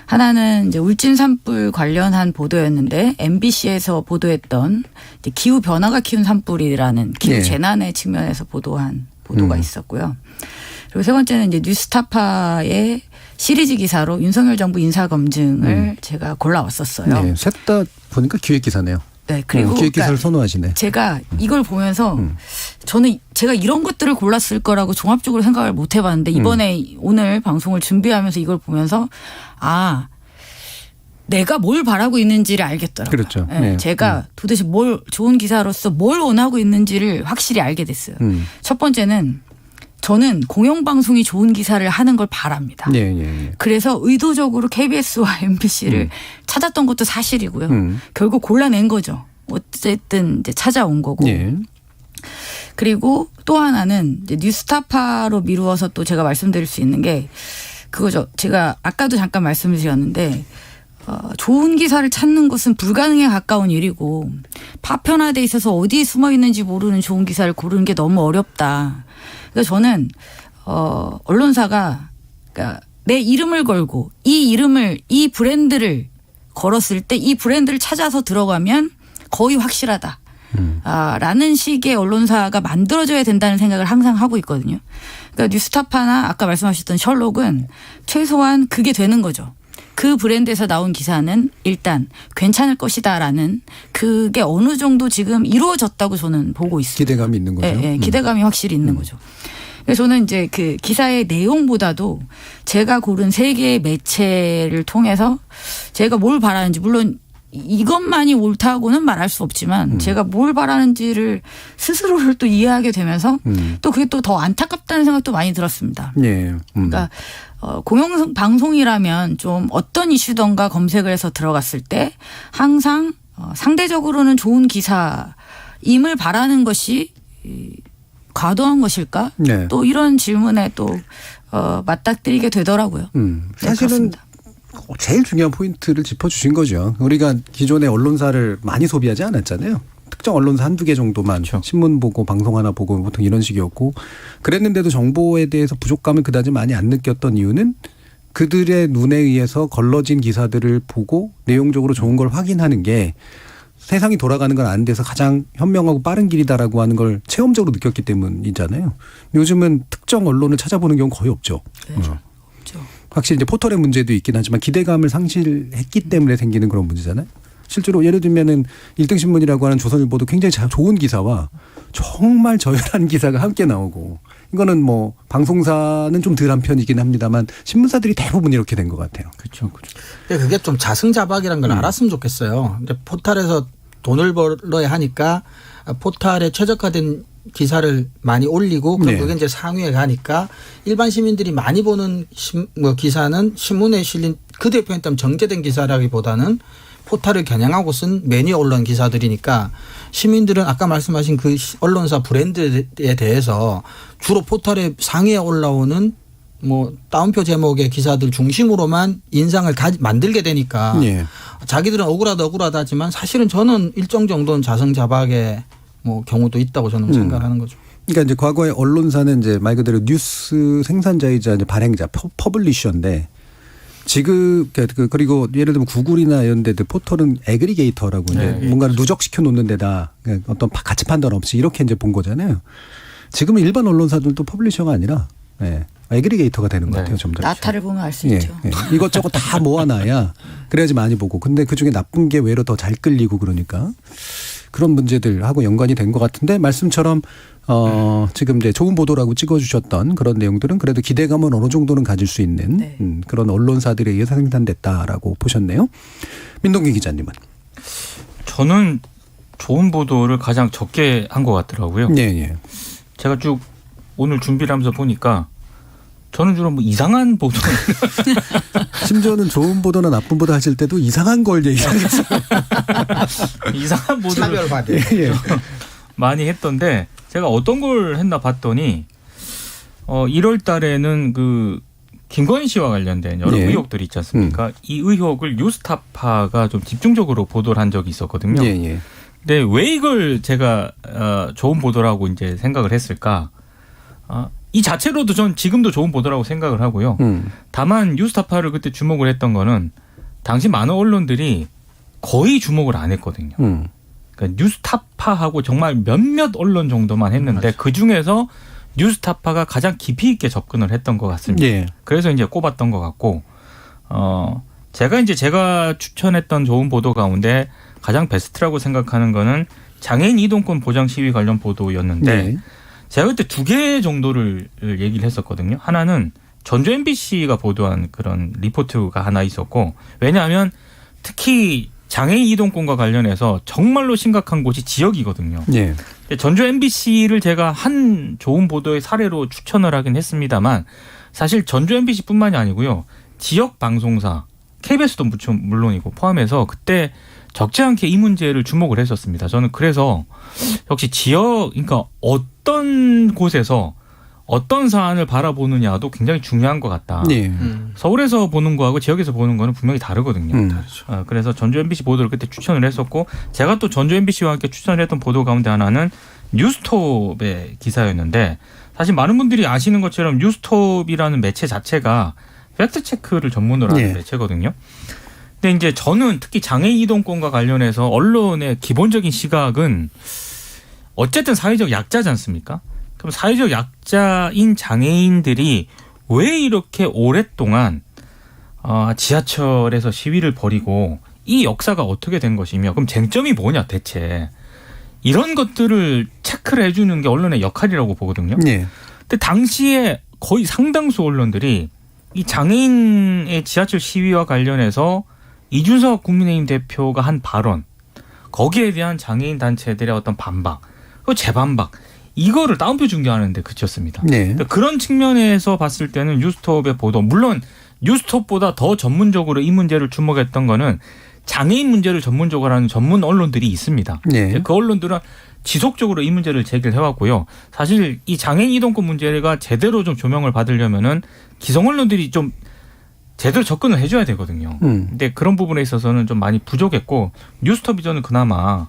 하나는 이제 울진 산불 관련한 보도였는데 MBC에서 보도했던 이제 기후 변화가 키운 산불이라는 기후 네. 재난의 측면에서 보도한 보도가 있었고요. 그리고 세 번째는 이제 뉴스타파의 시리즈 기사로 윤석열 정부 인사검증을 제가 골라왔었어요. 네. 셋 다 보니까 기획 기사네요. 네, 그리고 기획 기사를 그러니까 선호하시네. 제가 이걸 보면서 저는 제가 이런 것들을 골랐을 거라고 종합적으로 생각을 못 해봤는데 이번에 오늘 방송을 준비하면서 이걸 보면서 내가 뭘 바라고 있는지를 알겠더라고요. 그렇죠. 네, 네. 제가 도대체 뭘 좋은 기사로서 뭘 원하고 있는지를 확실히 알게 됐어요. 첫 번째는 저는 공영방송이 좋은 기사를 하는 걸 바랍니다. 예, 예, 예. 그래서 의도적으로 KBS와 MBC를 찾았던 것도 사실이고요. 결국 골라낸 거죠. 어쨌든 이제 찾아온 거고. 예. 그리고 또 하나는 이제 뉴스타파로 미루어서 또 제가 말씀드릴 수 있는 게 그거죠. 제가 아까도 잠깐 말씀을 드렸는데 좋은 기사를 찾는 것은 불가능에 가까운 일이고 파편화돼 있어서 어디에 숨어 있는지 모르는 좋은 기사를 고르는 게 너무 어렵다. 그래서 저는 언론사가 그러니까 내 이름을 걸고 이 브랜드를 걸었을 때 이 브랜드를 찾아서 들어가면 거의 확실하다. 라는 식의 언론사가 만들어져야 된다는 생각을 항상 하고 있거든요. 그러니까 뉴스타파나 아까 말씀하셨던 셜록은 최소한 그게 되는 거죠. 그 브랜드에서 나온 기사는 일단 괜찮을 것이다라는 그게 어느 정도 지금 이루어졌다고 저는 보고 있습니다. 기대감이 있는 거죠. 네, 기대감이 확실히 있는 거죠. 그래서 저는 이제 그 기사의 내용보다도 제가 고른 세 개의 매체를 통해서 제가 뭘 바라는지, 물론 이것만이 옳다고는 말할 수 없지만 제가 뭘 바라는지를 스스로를 또 이해하게 되면서 또 그게 또 더 안타깝다는 생각도 많이 들었습니다. 예. 그러니까 공영방송이라면 좀 어떤 이슈던가 검색을 해서 들어갔을 때 항상 상대적으로는 좋은 기사임을 바라는 것이 과도한 것일까? 네. 또 이런 질문에 또 맞닥뜨리게 되더라고요. 사실은 네, 제일 중요한 포인트를 짚어주신 거죠. 우리가 기존의 언론사를 많이 소비하지 않았잖아요. 특정 언론사 한두 개 정도만 그렇죠. 신문 보고 방송 하나 보고 보통 이런 식이었고, 그랬는데도 정보에 대해서 부족감을 그다지 많이 안 느꼈던 이유는 그들의 눈에 의해서 걸러진 기사들을 보고 내용적으로 좋은 걸 확인하는 게 세상이 돌아가는 건 안 돼서 가장 현명하고 빠른 길이다라고 하는 걸 체험적으로 느꼈기 때문이잖아요. 요즘은 특정 언론을 찾아보는 경우 거의 없죠. 그렇죠. 확실히 이제 포털의 문제도 있긴 하지만 기대감을 상실했기 때문에 생기는 그런 문제잖아요. 실제로 예를 들면은 1등 신문이라고 하는 조선일보도 굉장히 좋은 기사와 정말 저열한 기사가 함께 나오고, 이거는 뭐 방송사는 좀 덜한 편이긴 합니다만 신문사들이 대부분 이렇게 된 것 같아요. 그렇죠. 그게 좀 자승자박이라는 걸 알았으면 좋겠어요. 근데 포털에서 돈을 벌어야 하니까 포털에 최적화된 기사를 많이 올리고 그럼 네. 그게 이제 상위에 가니까 일반 시민들이 많이 보는 기사는 신문에 실린 그대로 표현하면 정제된 기사라기보다는 포털을 겨냥하고 쓴 매니어 언론 기사들이니까 시민들은 아까 말씀하신 그 언론사 브랜드에 대해서 주로 포털에 상위에 올라오는 뭐 따옴표 제목의 기사들 중심으로만 인상을 만들게 되니까 예. 자기들은 억울하다 하지만 사실은 저는 일정 정도는 자승자박의 뭐 경우도 있다고 저는 생각하는 거죠. 그러니까 이제 과거에 언론사는 이제 말 그대로 뉴스 생산자이자 이제 발행자, 퍼블리셔인데 지금 그리고 예를 들면 구글이나 이런 데들 포털은 애그리게이터라고 이제 뭔가를 누적시켜 놓는 데다 어떤 가치 판단 없이 이렇게 이제 본 거잖아요. 지금은 일반 언론사들도 퍼블리셔가 아니라 애그리게이터가 되는 것 같아요. 점점. 나타를 보면 알 수 있죠. 이것저것 다 모아놔야 그래야지 많이 보고. 근데 그중에 나쁜 게 외로 더 잘 끌리고 그러니까 그런 문제들하고 연관이 된 것 같은데, 말씀처럼 지금 이제 좋은 보도라고 찍어주셨던 그런 내용들은 그래도 기대감은 어느 정도는 가질 수 있는 그런 언론사들에 의해서 생산됐다라고 보셨네요. 민동기 기자님은? 저는 좋은 보도를 가장 적게 한 것 같더라고요. 예. 제가 쭉 오늘 준비를 하면서 보니까 저는 주로 뭐 이상한 보도 심지어는 좋은 보도나 나쁜 보도 하실 때도 이상한 걸 얘기하셨어요. 이상한 보도를 차별화돼. 예. 많이 했던데, 제가 어떤 걸 했나 봤더니 1월 달에는 그 김건희 씨와 관련된 여러 의혹들이 있지 않습니까? 이 의혹을 뉴스타파가 좀 집중적으로 보도를 한 적이 있었거든요. 예. 근데 왜 이걸 제가 좋은 보도라고 이제 생각을 했을까? 이 자체로도 전 지금도 좋은 보도라고 생각을 하고요. 다만 뉴스타파를 그때 주목을 했던 거는 당시 많은 언론들이 거의 주목을 안 했거든요. 그러니까 뉴스타파하고 정말 몇몇 언론 정도만 했는데 그 중에서 뉴스타파가 가장 깊이 있게 접근을 했던 것 같습니다. 예. 그래서 이제 꼽았던 것 같고, 제가 추천했던 좋은 보도 가운데 가장 베스트라고 생각하는 거는 장애인 이동권 보장 시위 관련 보도였는데, 제가 그때 2개 정도를 얘기를 했었거든요. 하나는 전주 MBC가 보도한 그런 리포트가 하나 있었고, 왜냐하면 특히 장애인 이동권과 관련해서 정말로 심각한 곳이 지역이거든요. 예. 전주 MBC를 제가 한 좋은 보도의 사례로 추천을 하긴 했습니다만, 사실 전주 MBC뿐만이 아니고요, 지역 방송사 KBS도 물론이고 포함해서 그때 적지 않게 이 문제를 주목을 했었습니다. 저는 그래서 역시 그러니까 어떤 곳에서 어떤 사안을 바라보느냐도 굉장히 중요한 것 같다. 예. 서울에서 보는 거하고 지역에서 보는 거는 분명히 다르거든요. 그래서 전주 MBC 보도를 그때 추천을 했었고, 제가 또 전주 MBC와 함께 추천을 했던 보도 가운데 하나는 뉴스톱의 기사였는데, 사실 많은 분들이 아시는 것처럼 뉴스톱이라는 매체 자체가 팩트체크를 전문으로 하는 매체거든요. 근데 이제 저는 특히 장애인 이동권과 관련해서 언론의 기본적인 시각은 어쨌든 사회적 약자지 않습니까? 그럼 사회적 약자인 장애인들이 왜 이렇게 오랫동안 지하철에서 시위를 벌이고 이 역사가 어떻게 된 것이며 그럼 쟁점이 뭐냐 대체 이런 것들을 체크를 해주는 게 언론의 역할이라고 보거든요. 예. 근데 당시에 거의 상당수 언론들이 이 장애인의 지하철 시위와 관련해서 이준석 국민의힘 대표가 한 발언 거기에 대한 장애인 단체들의 어떤 반박 그리고 재반박 이거를 따옴표 중계하는데 그쳤습니다. 네. 그런 측면에서 봤을 때는 뉴스톱의 보도 물론 뉴스톱보다 더 전문적으로 이 문제를 주목했던 거는 장애인 문제를 전문적으로 하는 전문 언론들이 있습니다. 네. 그 언론들은 지속적으로 이 문제를 제기를 해왔고요. 사실 이 장애인 이동권 문제가 제대로 좀 조명을 받으려면은 기성 언론들이 좀 제대로 접근을 해줘야 되거든요. 근데 그런 부분에 있어서는 좀 많이 부족했고 뉴스톱이 저는 그나마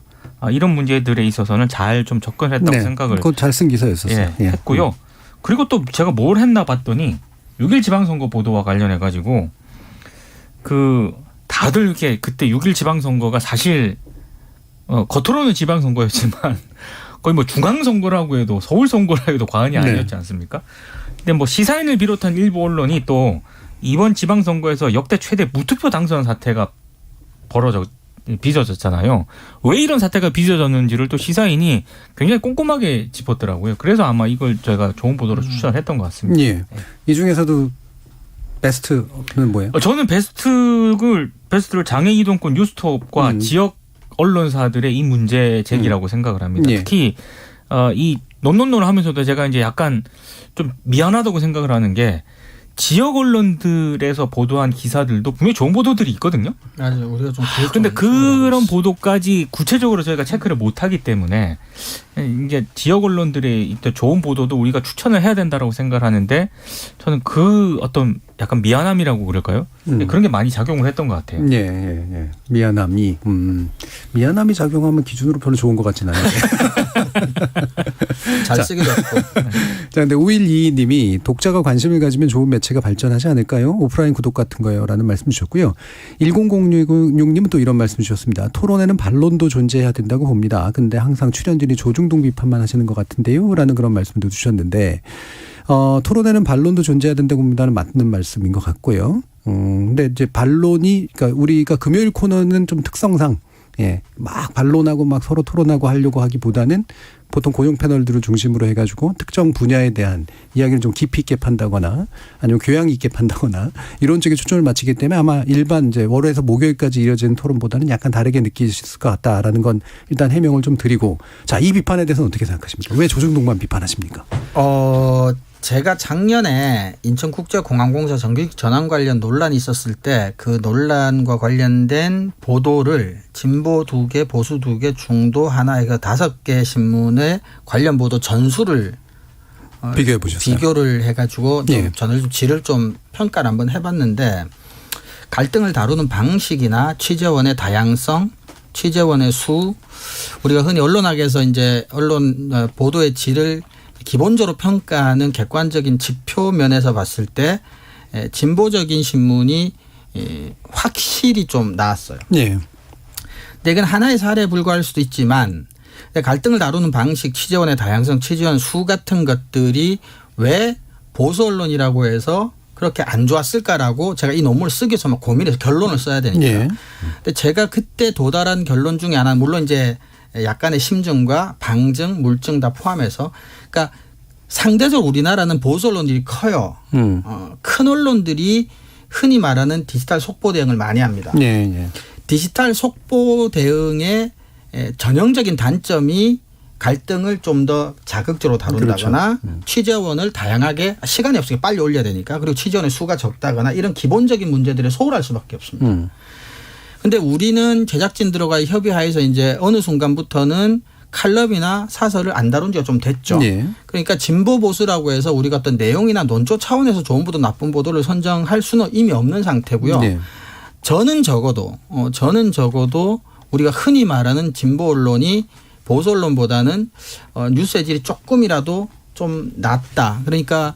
이런 문제들에 있어서는 잘 좀 접근했다고 네. 생각을 그거 잘 쓴 기사였었어요. 예. 했고요. 그리고 또 제가 뭘 했나 봤더니 6.1 지방선거 보도와 관련해 가지고 그 다들 이렇게 그때 6.1 지방선거가 사실 겉으로는 지방선거였지만 거의 뭐 중앙선거라고 해도 서울선거라고 해도 과언이 아니었지 않습니까? 근데 뭐 시사인을 비롯한 일부 언론이 또 이번 지방선거에서 역대 최대 무투표 당선 사태가 빚어졌잖아요. 왜 이런 사태가 빚어졌는지를 또 시사인이 굉장히 꼼꼼하게 짚었더라고요. 그래서 아마 이걸 저희가 좋은 보도로 추천했던 것 같습니다. 예. 이 중에서도 베스트는 뭐예요? 저는 베스트를 장애인 이동권 뉴스톱과 지역 언론사들의 이 문제 제기라고 생각을 합니다. 예. 특히 이 논논논을 하면서도 제가 이제 약간 좀 미안하다고 생각을 하는 게 지역 언론들에서 보도한 기사들도 분명히 좋은 보도들이 있거든요. 맞아요. 우리가 좀 근데 그런 보도까지 구체적으로 저희가 체크를 못하기 때문에 이제 지역 언론들의 좋은 보도도 우리가 추천을 해야 된다라고 생각을 하는데 저는 그 어떤 약간 미안함이라고 그럴까요? 그런 게 많이 작용을 했던 것 같아요. 예. 미안함이 작용하면 기준으로 별로 좋은 것 같진 않아요. 잘 쓰게 됐고. 자, 근데 5122님이 독자가 관심을 가지면 좋은 매체가 발전하지 않을까요? 오프라인 구독 같은 거요. 라는 말씀 주셨고요. 10006님은 또 이런 말씀 주셨습니다. 토론에는 반론도 존재해야 된다고 봅니다. 근데 항상 출연진이 조중동 비판만 하시는 것 같은데요. 라는 그런 말씀도 주셨는데 토론에는 반론도 존재해야 된다고 봅니다는 맞는 말씀인 것 같고요. 근데 이제 반론이 그러니까 우리가 금요일 코너는 좀 특성상 막 반론하고 막 서로 토론하고 하려고 하기보다는 보통 고용 패널들을 중심으로 해가지고 특정 분야에 대한 이야기를 좀 깊이 있게 판다거나 아니면 교양 있게 판다거나 이런 쪽에 초점을 맞추기 때문에 아마 일반 이제 월요일에서 목요일까지 이어지는 토론보다는 약간 다르게 느끼실 것 같다라는 건 일단 해명을 좀 드리고 자, 이 비판에 대해서는 어떻게 생각하십니까? 왜 조중동만 비판하십니까? 제가 작년에 인천국제공항공사 정규직 전환 관련 논란이 있었을 때 그 논란과 관련된 보도를 진보 2개, 보수 2개, 중도 하나 해서 5개 신문의 관련 보도 전수를 비교해 보셨어요? 비교를 해가지고 예. 저는 좀 질을 좀 평가를 한번 해봤는데 갈등을 다루는 방식이나 취재원의 다양성, 취재원의 수, 우리가 흔히 언론학에서 이제 언론 보도의 질을 기본적으로 평가하는 객관적인 지표 면에서 봤을 때 진보적인 신문이 확실히 좀 나았어요. 예. 근데 이건 하나의 사례에 불과할 수도 있지만 갈등을 다루는 방식, 취재원의 다양성, 취재원 수 같은 것들이 왜 보수 언론이라고 해서 그렇게 안 좋았을까라고 제가 이 논문을 쓰기 위해서 막 고민해서 결론을 써야 되니까. 예. 근데 제가 그때 도달한 결론 중에 하나는 물론 이제 약간의 심증과 방증, 물증 다 포함해서 그러니까 상대적으로 우리나라는 보수 언론들이 커요. 큰 언론들이 흔히 말하는 디지털 속보 대응을 많이 합니다. 예. 디지털 속보 대응의 전형적인 단점이 갈등을 좀 더 자극적으로 다룬다거나 그렇죠. 취재원을 다양하게 시간이 없으니까 빨리 올려야 되니까 그리고 취재원의 수가 적다거나 이런 기본적인 문제들에 소홀할 수밖에 없습니다. 근데 우리는 제작진들과 협의하에서 이제 어느 순간부터는 칼럼이나 사설을 안 다룬 지가 좀 됐죠. 예. 그러니까 진보 보수라고 해서 우리가 어떤 내용이나 논조 차원에서 좋은 보도 나쁜 보도를 선정할 수는 이미 없는 상태고요. 예. 저는 적어도 우리가 흔히 말하는 진보 언론이 보수 언론보다는 뉴스의 질이 조금이라도 좀 낮다. 그러니까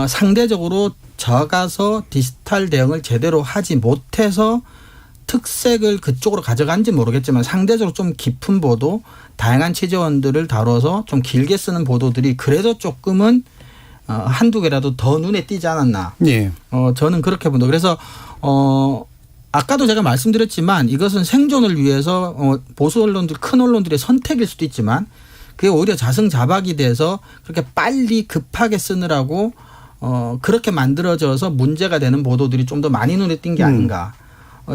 상대적으로 적어서 디지털 대응을 제대로 하지 못해서 특색을 그쪽으로 가져간지 모르겠지만 상대적으로 좀 깊은 보도, 다양한 취재원들을 다뤄서 좀 길게 쓰는 보도들이 그래도 조금은 한두 개라도 더 눈에 띄지 않았나. 예. 저는 그렇게 본다. 그래서 아까도 제가 말씀드렸지만 이것은 생존을 위해서 보수 언론들, 큰 언론들의 선택일 수도 있지만 그게 오히려 자승자박이 돼서 그렇게 빨리 급하게 쓰느라고 그렇게 만들어져서 문제가 되는 보도들이 좀 더 많이 눈에 띈 게 아닌가.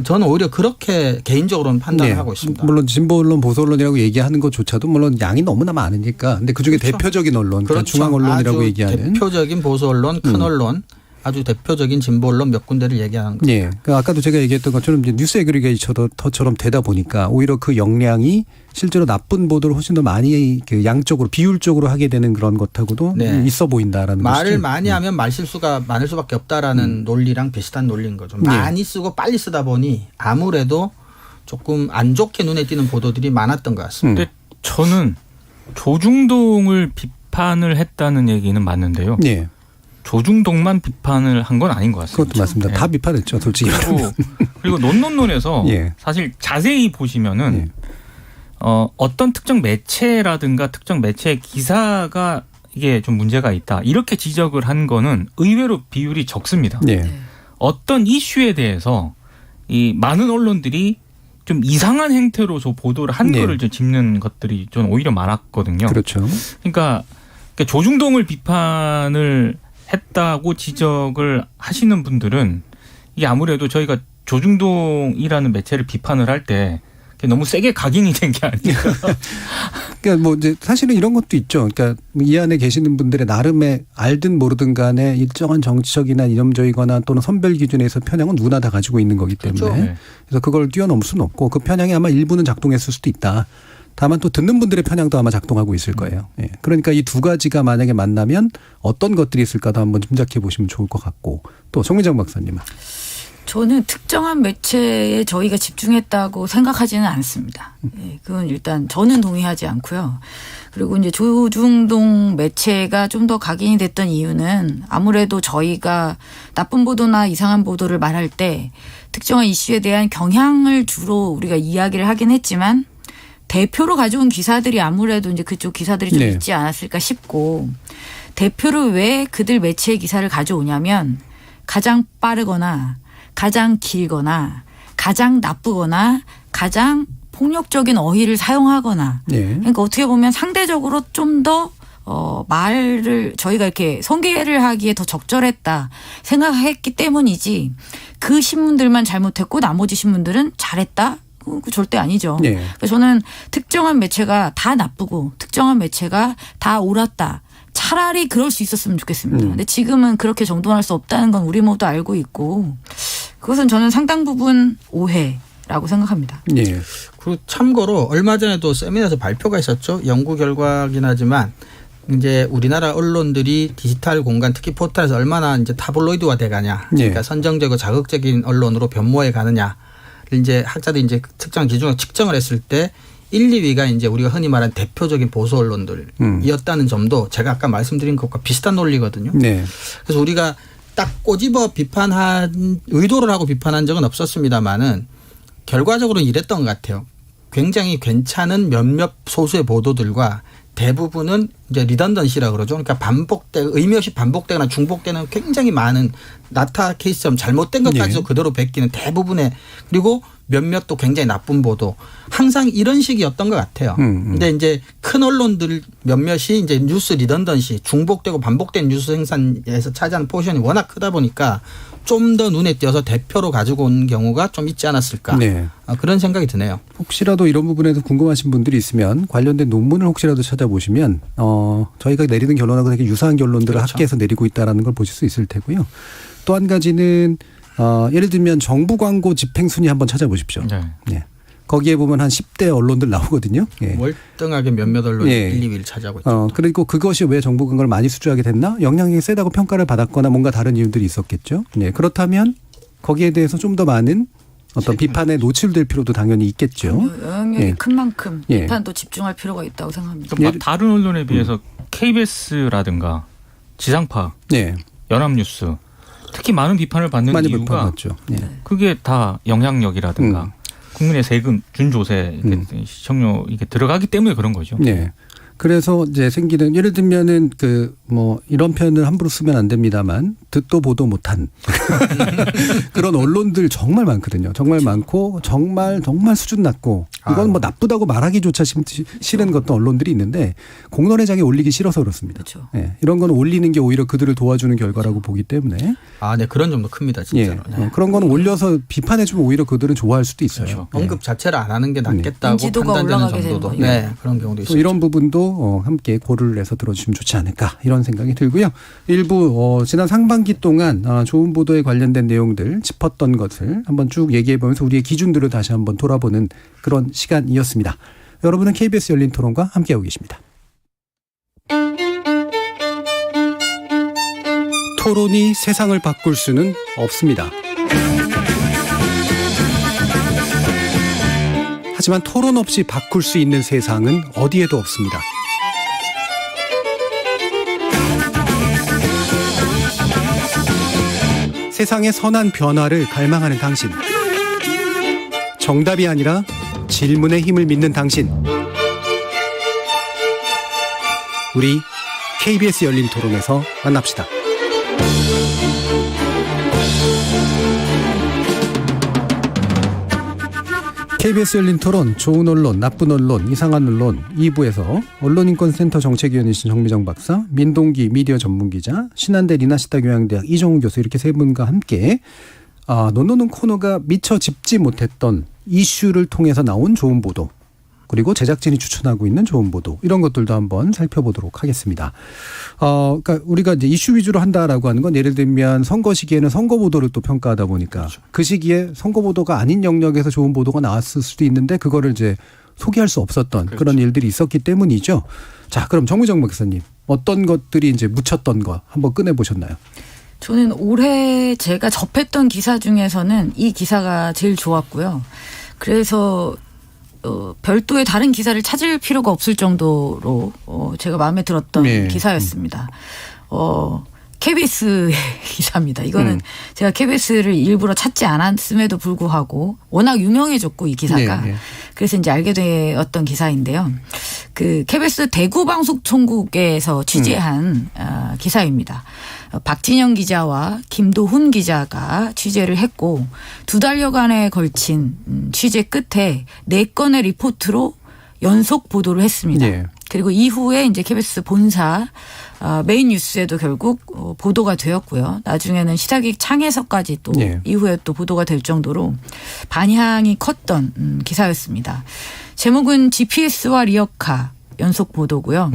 저는 오히려 그렇게 개인적으로는 판단을 하고 있습니다. 물론 진보 언론, 보수 언론이라고 얘기하는 것조차도 물론 양이 너무나 많으니까. 근데 그중에 그렇죠. 대표적인 언론, 그러니까 그렇죠. 중앙 언론이라고 아주 얘기하는. 대표적인 보수 언론, 큰 언론, 아주 대표적인 진보 언론 몇 군데를 얘기하는 거죠. 예. 그 아까도 제가 얘기했던 것처럼 이제 뉴스 애그리게이터처럼 되다 보니까 오히려 그 역량이 실제로 나쁜 보도를 훨씬 더 많이 그 양적으로 비율적으로 하게 되는 그런 것하고도 네. 있어 보인다라는 말을 것이죠. 많이 하면 말실수가 많을 수밖에 없다라는 논리랑 비슷한 논리인 거죠. 많이 쓰고 빨리 쓰다 보니 아무래도 조금 안 좋게 눈에 띄는 보도들이 많았던 것 같습니다. 근데 저는 조중동을 비판을 했다는 얘기는 맞는데요. 예. 조중동만 비판을 한 건 아닌 것 같습니다. 그것도 맞습니다. 네. 다 비판했죠, 솔직히. 그리고 논논논에서 예. 사실 자세히 보시면은 어떤 특정 매체라든가 특정 매체의 기사가 이게 좀 문제가 있다 이렇게 지적을 한 거는 의외로 비율이 적습니다. 예. 어떤 이슈에 대해서 이 많은 언론들이 좀 이상한 행태로 저 보도를 한 네. 거를 좀 짚는 것들이 좀 오히려 많았거든요. 그렇죠. 그러니까 조중동을 비판을 했다고 지적을 하시는 분들은 이게 아무래도 저희가 조중동이라는 매체를 비판을 할 때 너무 세게 각인이 된 게 아닌가. 그러니까 뭐 이제 사실은 이런 것도 있죠. 그러니까 이 안에 계시는 분들의 나름의 알든 모르든 간에 일정한 정치적이나 이념적이거나 또는 선별 기준에서 편향은 누구나 다 가지고 있는 거기 때문에 그렇죠. 네. 그래서 그걸 뛰어넘을 수는 없고 그 편향이 아마 일부는 작동했을 수도 있다. 다만 또 듣는 분들의 편향도 아마 작동하고 있을 거예요. 예. 그러니까 이 두 가지가 만약에 만나면 어떤 것들이 있을까도 한번 짐작해 보시면 좋을 것 같고 또 송민정 박사님은. 저는 특정한 매체에 저희가 집중했다고 생각하지는 않습니다. 예, 그건 일단 저는 동의하지 않고요. 그리고 이제 조중동 매체가 좀 더 각인이 됐던 이유는 아무래도 저희가 나쁜 보도나 이상한 보도를 말할 때 특정한 이슈에 대한 경향을 주로 우리가 이야기를 하긴 했지만 대표로 가져온 기사들이 아무래도 이제 그쪽 기사들이 좀 네. 있지 않았을까 싶고 대표로 왜 그들 매체의 기사를 가져오냐면 가장 빠르거나 가장 길거나 가장 나쁘거나 가장 폭력적인 어휘를 사용하거나 예. 그러니까 어떻게 보면 상대적으로 좀 더 말을 저희가 이렇게 성계를 하기에 더 적절했다 생각했기 때문이지 그 신문들만 잘못했고 나머지 신문들은 잘했다? 그 절대 아니죠. 예. 그래서 저는 특정한 매체가 다 나쁘고 특정한 매체가 다 옳았다. 차라리 그럴 수 있었으면 좋겠습니다. 근데 지금은 그렇게 정돈할 수 없다는 건 우리 모두 알고 있고 그것은 저는 상당 부분 오해라고 생각합니다. 예. 그리고 참고로 얼마 전에도 세미나에서 발표가 있었죠. 연구 결과긴 하지만 이제 우리나라 언론들이 디지털 공간 특히 포털에서 얼마나 이제 타블로이드화 돼가냐. 그러니까 예. 선정적이고 자극적인 언론으로 변모해 가느냐. 이제 학자들이 이제 특정 기준으로 측정을 했을 때 1, 2위가 이제 우리가 흔히 말하는 대표적인 보수 언론들이었다는 점도 제가 아까 말씀드린 것과 비슷한 논리거든요. 네. 그래서 우리가 딱 꼬집어 비판한 의도를 하고 비판한 적은 없었습니다만은 결과적으로는 이랬던 것 같아요. 굉장히 괜찮은 몇몇 소수의 보도들과 대부분은 이제 리던던시라 그러죠. 그러니까 의미 없이 반복되거나 중복되는 굉장히 많은 나타 케이스처럼 잘못된 것까지도 그대로 베끼는 대부분의 그리고 몇몇 또 굉장히 나쁜 보도 항상 이런 식이었던 것 같아요. 근데 이제 큰 언론들 몇몇이 이제 뉴스 리던던시 중복되고 반복된 뉴스 생산에서 차지하는 포션이 워낙 크다 보니까 좀 더 눈에 띄어서 대표로 가지고 온 경우가 좀 있지 않았을까. 네. 그런 생각이 드네요. 혹시라도 이런 부분에서 궁금하신 분들이 있으면 관련된 논문을 혹시라도 찾아보시면 저희가 내리는 결론하고 되게 유사한 결론들을 그렇죠. 학계에서 내리고 있다는 걸 보실 수 있을 테고요. 또 한 가지는 예를 들면 정부 광고 집행 순위 한번 찾아보십시오. 네. 네. 거기에 보면 한 10대 언론들 나오거든요. 예. 월등하게 몇몇 언론이 예. 1, 2위를 차지하고 있죠. 그리고 그것이 왜 정부 광고를 많이 수주하게 됐나? 영향력이 세다고 평가를 받았거나 뭔가 다른 이유들이 있었겠죠. 네. 그렇다면 거기에 대해서 좀 더 많은 어떤 비판에 노출될 필요도 당연히 있겠죠. 영향력이 예. 큰 만큼 예. 비판도 집중할 필요가 있다고 생각합니다. 그러니까 다른 언론에 비해서 KBS라든가 지상파, 네. 연합뉴스 특히 많은 비판을 받는 많이 이유가 비판받죠. 예. 그게 다 영향력이라든가 국민의 세금 준조세 시청료 이게 들어가기 때문에 그런 거죠. 네. 그래서 이제 생기는 예를 들면은 이런 표현을 함부로 쓰면 안 됩니다만 듣도 보도 못한 그런 언론들 정말 많거든요. 정말 많고 정말 수준 낮고 이건 뭐 나쁘다고 말하기조차 싫은 어떤 언론들이 있는데 공론회장에 올리기 싫어서 그렇습니다. 그렇죠. 네. 이런 건 올리는 게 오히려 그들을 도와주는 결과라고 보기 때문에 네, 그런 점도 큽니다, 진짜로. 예. 그런 거는 올려서 비판해주면 오히려 그들은 좋아할 수도 있어요. 그렇죠. 네. 언급 자체를 안 하는 게 낫겠다고 인지도가 판단되는 올라가게 정도도 되는 거예요. 그런 경우도 또 있어요. 이런 부분도 함께 고려를 해서 들어주시면 좋지 않을까 이런 생각이 들고요. 일부 지난 상반기 동안 좋은 보도에 관련된 내용들 짚었던 것을 한번 쭉 얘기해보면서 우리의 기준들을 다시 한번 돌아보는 그런 시간이었습니다. 여러분은 KBS 열린 토론과 함께하고 계십니다. 토론이 세상을 바꿀 수는 없습니다. 하지만 토론 없이 바꿀 수 있는 세상은 어디에도 없습니다. 세상의 선한 변화를 갈망하는 당신. 정답이 아니라 질문의 힘을 믿는 당신. 우리 KBS 열린 토론에서 만납시다. KBS 열린 토론, 좋은 언론, 나쁜 언론, 이상한 언론 2부에서 언론인권센터 정책위원이신 정미정 박사, 민동기 미디어 전문기자, 신한대 리나시타 교양대학 이종우 교수 이렇게 세 분과 함께 논논논 코너가 미처 짚지 못했던 이슈를 통해서 나온 좋은 보도, 그리고 제작진이 추천하고 있는 좋은 보도 이런 것들도 한번 살펴보도록 하겠습니다. 그러니까 우리가 이제 이슈 위주로 한다라고 하는 건 예를 들면 선거 시기에는 선거 보도를 또 평가하다 보니까 그렇죠. 그 시기에 선거 보도가 아닌 영역에서 좋은 보도가 나왔을 수도 있는데 그거를 이제 소개할 수 없었던 그렇죠. 그런 일들이 있었기 때문이죠. 자, 그럼 정미정 박사님 어떤 것들이 이제 묻혔던 거 한번 꺼내 보셨나요? 저는 올해 제가 접했던 기사 중에서는 이 기사가 제일 좋았고요. 그래서 별도의 다른 기사를 찾을 필요가 없을 정도로 제가 마음에 들었던 네. 기사였습니다. KBS 기사입니다. 이거는 제가 KBS를 일부러 찾지 않았음에도 불구하고 워낙 유명해졌고 이 기사가. 네. 그래서 이제 알게 되었던 기사인데요. 그 KBS 대구방송총국에서 취재한 기사입니다. 박진영 기자와 김도훈 기자가 취재를 했고 2달여간에 걸친 취재 끝에 4건의 리포트로 연속 보도를 했습니다. 네. 그리고 이후에 이제 KBS 본사 메인 뉴스에도 결국 보도가 되었고요. 나중에는 시사기획 창에서까지 또 네. 이후에 또 보도가 될 정도로 반향이 컸던 기사였습니다. 제목은 GPS와 리어카 연속 보도고요.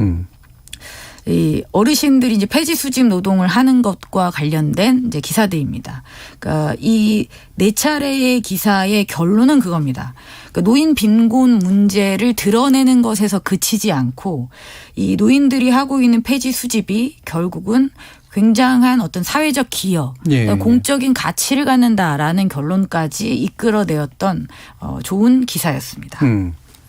이 어르신들이 이제 폐지 수집 노동을 하는 것과 관련된 이제 기사들입니다. 그러니까 이 4차례의 기사의 결론은 그겁니다. 그러니까 노인 빈곤 문제를 드러내는 것에서 그치지 않고 이 노인들이 하고 있는 폐지 수집이 결국은 굉장한 어떤 사회적 기여, 예. 그러니까 공적인 가치를 갖는다라는 결론까지 이끌어내었던 좋은 기사였습니다.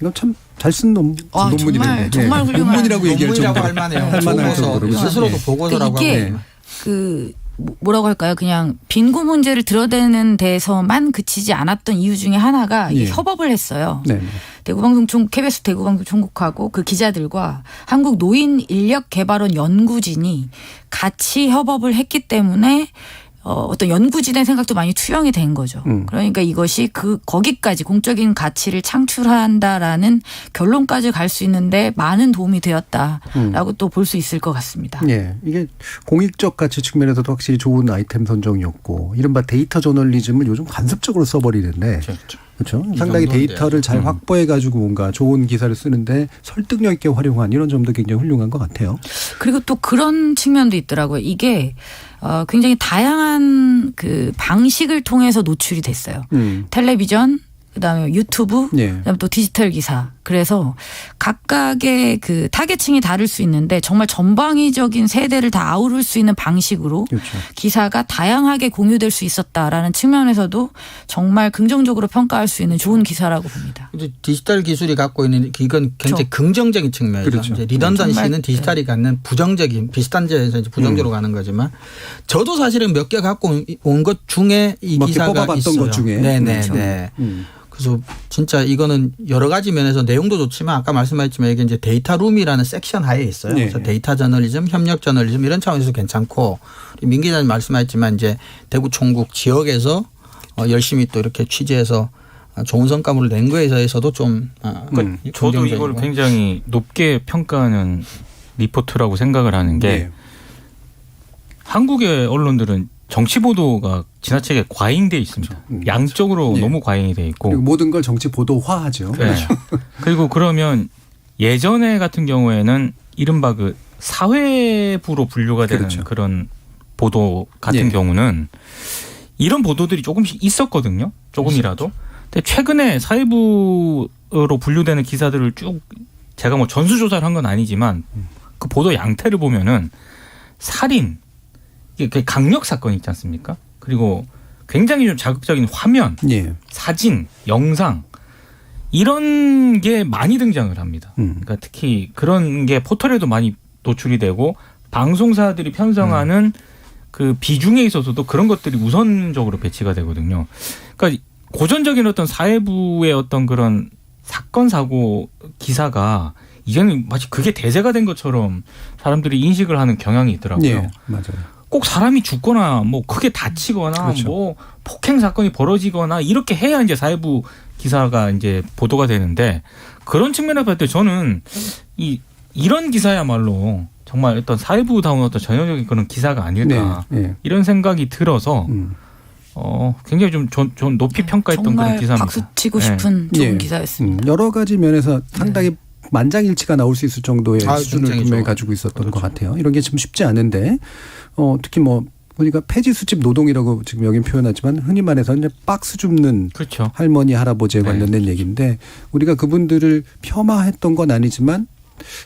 이거 참 잘 쓴 논문이네요. 정말 훌륭한 논문이라고 얘기할 정도로 할 만해요. 할 만한 정도로 그렇죠? 스스로도 보고서라고 이게 하고. 그 뭐라고 할까요? 그냥 빈곤 문제를 드러내는 데서만 그치지 않았던 이유 중에 하나가 예. 협업을 했어요. 네. KBS 대구방송총국하고 그 기자들과 한국 노인 인력 개발원 연구진이 같이 협업을 했기 때문에 어떤 연구진의 생각도 많이 투영이 된 거죠. 그러니까 이것이 거기까지 공적인 가치를 창출한다라는 결론까지 갈 수 있는데 많은 도움이 되었다라고 또 볼 수 있을 것 같습니다. 예, 이게 공익적 가치 측면에서도 확실히 좋은 아이템 선정이었고 이른바 데이터 저널리즘을 요즘 관습적으로 써버리는데 그렇죠. 상당히 데이터를 잘 확보해가지고 뭔가 좋은 기사를 쓰는데 설득력 있게 활용한 이런 점도 굉장히 훌륭한 것 같아요. 그리고 또 그런 측면도 있더라고요. 이게 굉장히 다양한 그 방식을 통해서 노출이 됐어요. 텔레비전, 그다음에 유튜브, 예. 그다음에 또 디지털 기사. 그래서 각각의 그 타겟층이 다를 수 있는데 정말 전방위적인 세대를 다 아우를 수 있는 방식으로 그렇죠. 기사가 다양하게 공유될 수 있었다라는 측면에서도 정말 긍정적으로 평가할 수 있는 좋은 기사라고 봅니다. 이제 디지털 기술이 갖고 있는 이건 굉장히 긍정적인 측면이죠. 그렇죠. 이제 리던던시는 정말, 디지털이 갖는 부정적인 비슷한 데에서 이제 부정적으로 가는 거지만 저도 사실은 몇 개 갖고 온 것 중에 이 몇 개 기사가 뽑아봤던 있어요. 것 중에. 네네네. 그렇죠. 그래서 진짜 이거는 여러 가지 면에서 내용도 좋지만 아까 말씀하셨지만 이게 이제 데이터룸이라는 섹션 하에 있어요. 네. 그래서 데이터 저널리즘, 협력 저널리즘 이런 차원에서 괜찮고 민 기자님 말씀하셨지만 이제 대구 총국 지역에서 열심히 또 이렇게 취재해서 좋은 성과물을 낸 거에 대해서도 좀 저도 이걸 굉장히 높게 평가하는 리포트라고 생각을 하는 게 네. 한국의 언론들은 정치 보도가 지나치게 과잉돼 있습니다. 양쪽으로 네. 너무 과잉이 돼 있고 그리고 모든 걸 정치 보도화하죠. 네. 그리고 그러면 예전에 같은 경우에는 이른바 그 사회부로 분류가 되는 그렇죠. 그런 보도 같은 예. 경우는 이런 보도들이 조금씩 있었거든요. 조금이라도. 근데 최근에 사회부로 분류되는 기사들을 쭉 제가 뭐 전수조사를 한 건 아니지만 그 보도 양태를 보면은 살인, 이게 강력 사건이 있지 않습니까? 그리고 굉장히 좀 자극적인 화면, 예. 사진, 영상 이런 게 많이 등장을 합니다. 그러니까 특히 그런 게 포털에도 많이 노출이 되고 방송사들이 편성하는 그 비중에 있어서도 그런 것들이 우선적으로 배치가 되거든요. 그러니까 고전적인 어떤 사회부의 어떤 그런 사건 사고 기사가 이제는 마치 그게 대세가 된 것처럼 사람들이 인식을 하는 경향이 있더라고요. 예. 맞아요. 꼭 사람이 죽거나 뭐 크게 다치거나 그렇죠. 뭐 폭행 사건이 벌어지거나 이렇게 해야 이제 사회부 기사가 이제 보도가 되는데 그런 측면에서 봤을 때 저는 이런 기사야말로 정말 어떤 사회부다운 어떤 전형적인 그런 기사가 아닐까 네. 네. 이런 생각이 들어서 굉장히 좀 높이 평가했던 그런 정말 기사입니다. 박수 치고 싶은 좋은 예. 기사였습니다. 여러 가지 면에서 상당히 만장일치가 나올 수 있을 정도의 수준을 굉장히 분명히 좋아요. 가지고 있었던 그렇죠. 것 같아요. 이런 게 좀 쉽지 않은데 특히 뭐 우리가 폐지 수집 노동이라고 지금 여긴 표현하지만 흔히 말해서 이제 박스 줍는 그렇죠. 할머니 할아버지에 네. 관련된 얘기인데 우리가 그분들을 폄하했던 건 아니지만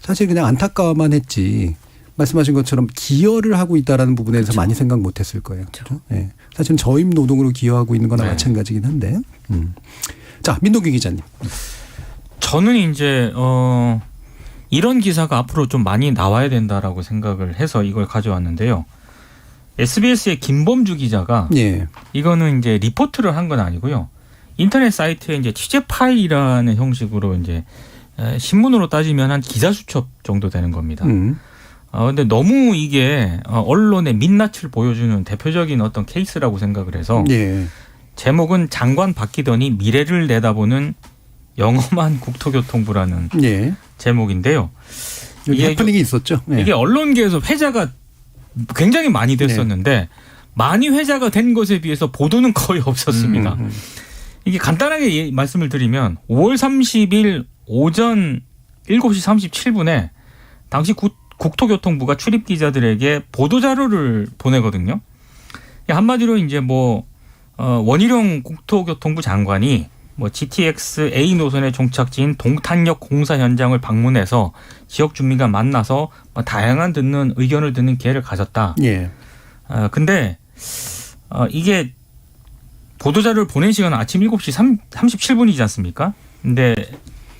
사실 그냥 안타까워만 했지. 말씀하신 것처럼 기여를 하고 있다라는 부분에서 그렇죠. 많이 생각 못했을 거예요. 그렇죠? 네. 사실은 저임 노동으로 기여하고 있는 거나 네. 마찬가지긴 한데. 자, 민동기 기자님. 저는 이제 이런 기사가 앞으로 좀 많이 나와야 된다라고 생각을 해서 이걸 가져왔는데요. SBS의 김범주 기자가 예. 이거는 이제 리포트를 한 건 아니고요. 인터넷 사이트에 이제 취재 파일이라는 형식으로 이제 신문으로 따지면 한 기자 수첩 정도 되는 겁니다. 근데 너무 이게 언론의 민낯을 보여주는 대표적인 어떤 케이스라고 생각을 해서 예. 제목은 장관 바뀌더니 미래를 내다보는 영험한 국토교통부라는 예. 제목인데요. 여기 이게 해프닝이 있었죠. 예. 이게 언론계에서 회자가 굉장히 많이 됐었는데 많이 회자가 된 것에 비해서 보도는 거의 없었습니다. 이게 간단하게 말씀을 드리면 5월 30일 오전 7시 37분에 당시 국토교통부가 출입 기자들에게 보도자료를 보내거든요. 한마디로 이제 원희룡 국토교통부 장관이 GTX A 노선의 종착지인 동탄역 공사 현장을 방문해서 지역 주민과 만나서 다양한 의견을 듣는 기회를 가졌다. 예. 근데 이게 보도자료를 보낸 시간은 아침 7시 37분이지 않습니까? 근데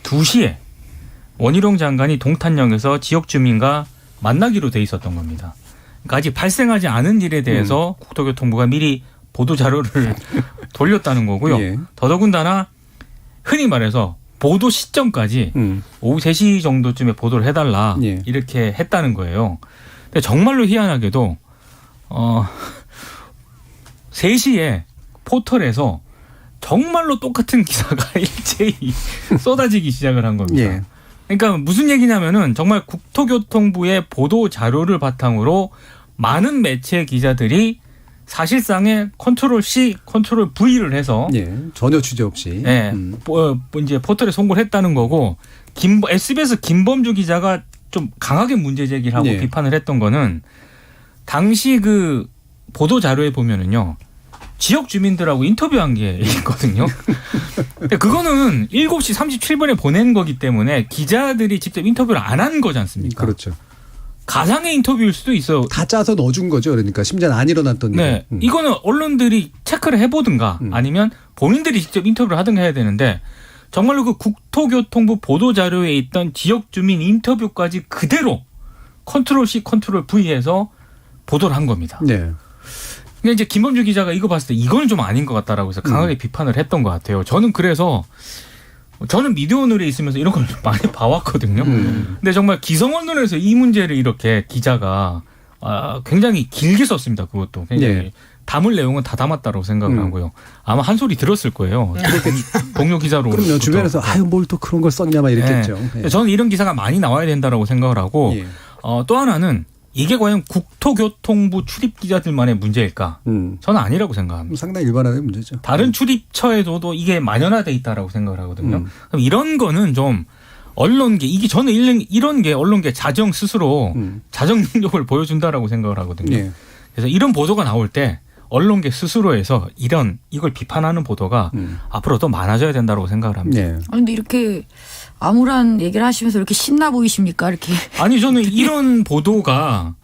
2시에 원희룡 장관이 동탄역에서 지역 주민과 만나기로 돼 있었던 겁니다. 그러니까 아직 발생하지 않은 일에 대해서 국토교통부가 미리 보도자료를 돌렸다는 거고요. 예. 더더군다나 흔히 말해서 보도 시점까지 오후 3시 정도쯤에 보도를 해달라 예. 이렇게 했다는 거예요. 근데 정말로 희한하게도 3시에 포털에서 정말로 똑같은 기사가 일제히 쏟아지기 시작을 한 겁니다. 예. 그러니까 무슨 얘기냐면은 정말 국토교통부의 보도 자료를 바탕으로 많은 매체 기자들이 사실상의 컨트롤 C, 컨트롤 V를 해서 예. 전혀 취재 없이. 네, 이제 포털에 송고를 했다는 거고 SBS 김범주 기자가 좀 강하게 문제 제기를 하고 예. 비판을 했던 거는 당시 그 보도 자료에 보면은요 지역 주민들하고 인터뷰한 게 있거든요. 근데 그거는 7시 37분에 보낸 거기 때문에 기자들이 직접 인터뷰를 안 한 거지 않습니까? 그렇죠. 가상의 인터뷰일 수도 있어요. 다 짜서 넣어준 거죠. 그러니까 심지어 안 일어났던 네, 일. 이거는 언론들이 체크를 해보든가 아니면 본인들이 직접 인터뷰를 하든가 해야 되는데 정말로 그 국토교통부 보도자료에 있던 지역 주민 인터뷰까지 그대로 컨트롤 C, 컨트롤 V해서 보도를 한 겁니다. 네. 근데 이제 김범주 기자가 이거 봤을 때 이거는 좀 아닌 것 같다라고 해서 강하게 비판을 했던 것 같아요. 저는 그래서 저는 미디어 오늘에 있으면서 이런 걸 좀 많이 봐왔거든요. 근데 정말 기성 언론에서 이 문제를 이렇게 기자가 굉장히 길게 썼습니다. 그것도 굉장히 네. 담을 내용은 다 담았다고 생각을 하고요. 아마 한 소리 들었을 거예요. 동료 기자로. 그럼요. 주변에서 아유 뭘 또 그런 걸 썼냐 막 이랬겠죠. 네. 저는 이런 기사가 많이 나와야 된다라고 생각을 하고 예. 또 하나는 이게 과연 국토교통부 출입 기자들만의 문제일까? 저는 아니라고 생각합니다. 상당히 일반화된 문제죠. 다른 출입처에도 이게 만연화돼 있다라고 생각을 하거든요. 그럼 이런 거는 좀 언론계 이게 저는 이런 게 언론계 자정 스스로 자정 능력을 보여준다라고 생각을 하거든요. 예. 그래서 이런 보도가 나올 때 언론계 스스로에서 이걸 비판하는 보도가 앞으로 더 많아져야 된다고 생각을 합니다. 네. 아니, 근데 이렇게 암울한 얘기를 하시면서 이렇게 신나 보이십니까? 이렇게. 아니 저는 이런 보도가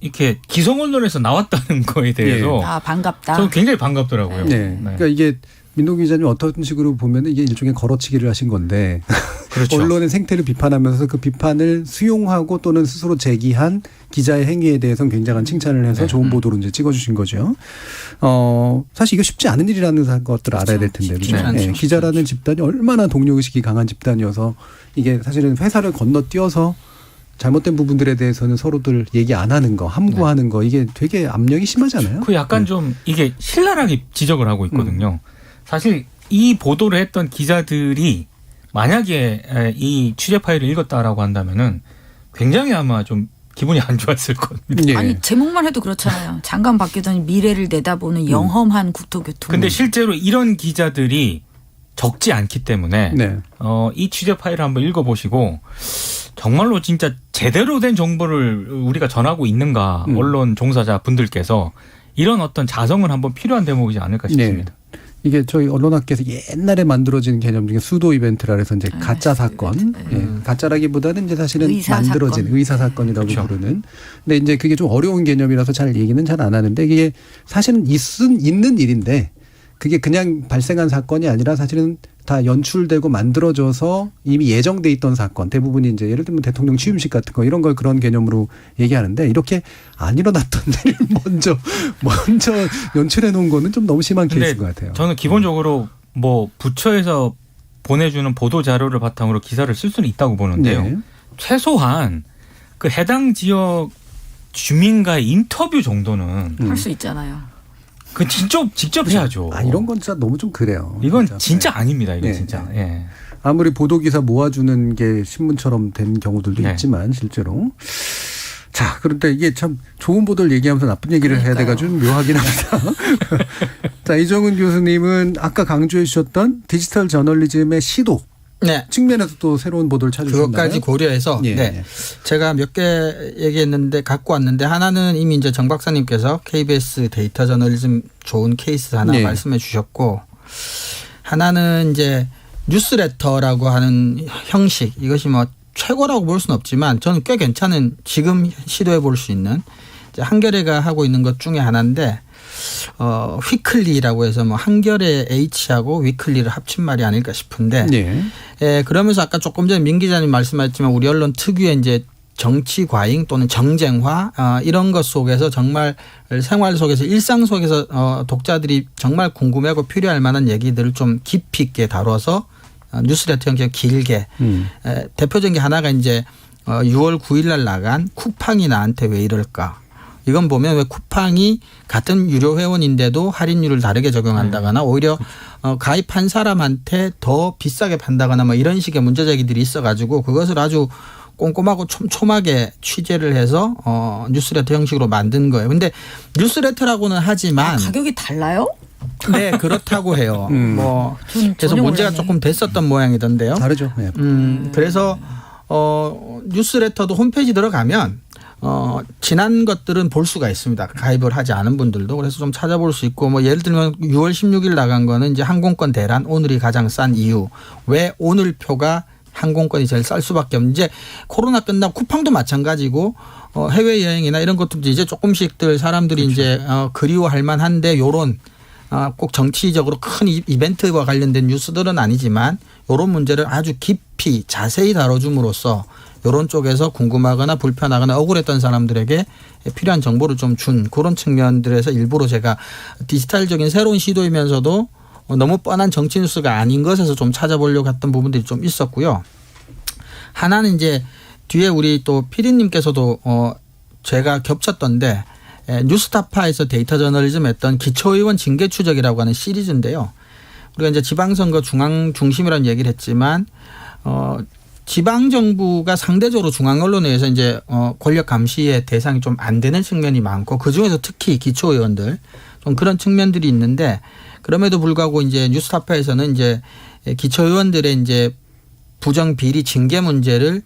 이렇게 기성 언론에서 나왔다는 거에 대해서 아, 반갑다. 저는 굉장히 반갑더라고요. 네. 그러니까 이게 민동 기자님 어떤 식으로 보면 이게 일종의 걸어치기를 하신 건데 그렇죠. 언론의 생태를 비판하면서 그 비판을 수용하고 또는 스스로 제기한 기자의 행위에 대해서는 굉장한 칭찬을 해서 네. 좋은 보도로 이제 찍어주신 거죠. 사실 이거 쉽지 않은 일이라는 것들을 알아야 될 텐데 쉽지 그렇죠? 않죠. 네. 기자라는 집단이 얼마나 동료의식이 강한 집단이어서 이게 사실은 회사를 건너뛰어서 잘못된 부분들에 대해서는 서로들 얘기 안 하는 거, 함구하는 거 이게 되게 압력이 심하잖아요. 그 약간 좀 이게 신랄하게 지적을 하고 있거든요. 사실 이 보도를 했던 기자들이 만약에 이 취재 파일을 읽었다라고 한다면은 굉장히 아마 좀 기분이 안 좋았을 겁니다. 예. 아니 제목만 해도 그렇잖아요. 장관 바뀌더니 미래를 내다보는 영험한 국토교통. 근데 실제로 이런 기자들이 적지 않기 때문에 네. 이 취재 파일을 한번 읽어보시고 정말로 진짜 제대로 된 정보를 우리가 전하고 있는가 언론 종사자 분들께서 이런 어떤 자성은 한번 필요한 대목이지 않을까 싶습니다. 네. 이게 저희 언론학계에서 옛날에 만들어진 개념 중에 수도 이벤트라 해서 이제 가짜 사건, 예, 가짜라기보다는 이제 사실은 의사 만들어진 사건. 의사 사건이라고 그렇죠. 부르는. 근데 이제 그게 좀 어려운 개념이라서 잘 얘기는 잘 안 하는데 이게 사실은 있는 일인데 그게 그냥 발생한 사건이 아니라 사실은 다 연출되고 만들어져서 이미 예정돼 있던 사건 대부분이 이제 예를 들면 대통령 취임식 같은 거 이런 걸 그런 개념으로 얘기하는데 이렇게 안 일어났던 일을 먼저 연출해 놓은 거는 좀 너무 심한 케이스인 것 같아요. 저는 기본적으로 뭐 부처에서 보내주는 보도 자료를 바탕으로 기사를 쓸 수는 있다고 보는데요. 네. 최소한 그 해당 지역 주민과의 인터뷰 정도는 할 수 있잖아요. 그 직접 해야죠. 이런 건 진짜 너무 좀 그래요. 이건 진짜 네. 아닙니다. 이건 네. 진짜. 네. 예. 아무리 보도기사 모아주는 게 신문처럼 된 경우들도 네. 있지만 실제로. 자, 그런데 이게 참 좋은 보도를 얘기하면서 나쁜 얘기를 해야 돼가지고 좀 묘하긴 합니다. 자, 이정은 교수님은 아까 강조해 주셨던 디지털 저널리즘의 시도 네. 측면에서 또 새로운 보도를 찾으셨나요? 그것까지 고려해서 예. 네. 제가 몇 개 얘기했는데 갖고 왔는데 하나는 이미 이제 정 박사님께서 KBS 데이터 저널리즘 좋은 케이스 하나 네. 말씀해 주셨고 하나는 이제 뉴스레터라고 하는 형식 이것이 뭐 최고라고 볼 수는 없지만 저는 꽤 괜찮은 지금 시도해 볼 수 있는 이제 한겨레가 하고 있는 것 중에 하나인데 위클리라고 해서 뭐 한겨레 H하고 위클리를 합친 말이 아닐까 싶은데 네. 그러면서 아까 조금 전에 민 기자님 말씀하셨지만 우리 언론 특유의 이제 정치 과잉 또는 정쟁화 이런 것 속에서 정말 생활 속에서 일상 속에서 독자들이 정말 궁금해하고 필요할 만한 얘기들을 좀 깊이 있게 다뤄서 뉴스레터 형식 길게 대표적인 게 하나가 이제 6월 9일 날 나간 쿠팡이 나한테 왜 이럴까. 이건 보면 왜 쿠팡이 같은 유료 회원인데도 할인율을 다르게 적용한다거나 오히려 가입한 사람한테 더 비싸게 판다거나 뭐 이런 식의 문제 제기들이 있어가지고 그것을 아주 꼼꼼하고 촘촘하게 취재를 해서 뉴스레터 형식으로 만든 거예요. 근데 뉴스레터라고는 하지만 가격이 달라요? 네 그렇다고 해요. 뭐 그래서 전혀 문제가 몰랐네. 조금 됐었던 모양이던데요. 다르죠. 네. 그래서 뉴스레터도 홈페이지 들어가면 지난 것들은 볼 수가 있습니다. 가입을 하지 않은 분들도. 그래서 좀 찾아볼 수 있고 뭐 예를 들면 6월 16일 나간 거는 이제 항공권 대란 오늘이 가장 싼 이유. 왜 오늘 표가 항공권이 제일 쌀 수밖에 없는 이제 코로나 끝나고 쿠팡도 마찬가지고 해외여행이나 이런 것들도 이제 조금씩들 사람들이 그렇죠. 이제 그리워할 만한데 요런 꼭 정치적으로 큰 이벤트와 관련된 뉴스들은 아니지만 요런 문제를 아주 깊이 자세히 다뤄줌으로써 요런 쪽에서 궁금하거나 불편하거나 억울했던 사람들에게 필요한 정보를 좀 준 그런 측면들에서 일부러 제가 디지털적인 새로운 시도이면서도 너무 뻔한 정치 뉴스가 아닌 것에서 좀 찾아보려고 했던 부분들이 좀 있었고요. 하나는 이제 뒤에 우리 또 PD님께서도 제가 겹쳤던데 뉴스타파에서 데이터 저널리즘 했던 기초의원 징계 추적이라고 하는 시리즈인데요. 우리가 이제 지방선거 중앙 중심이라는 얘기를 했지만 지방정부가 상대적으로 중앙언론에 의해서 이제 권력 감시의 대상이 좀 안 되는 측면이 많고 그중에서 특히 기초의원들 좀 그런 측면들이 있는데 그럼에도 불구하고 이제 뉴스타파에서는 이제 기초의원들의 이제 부정 비리 징계 문제를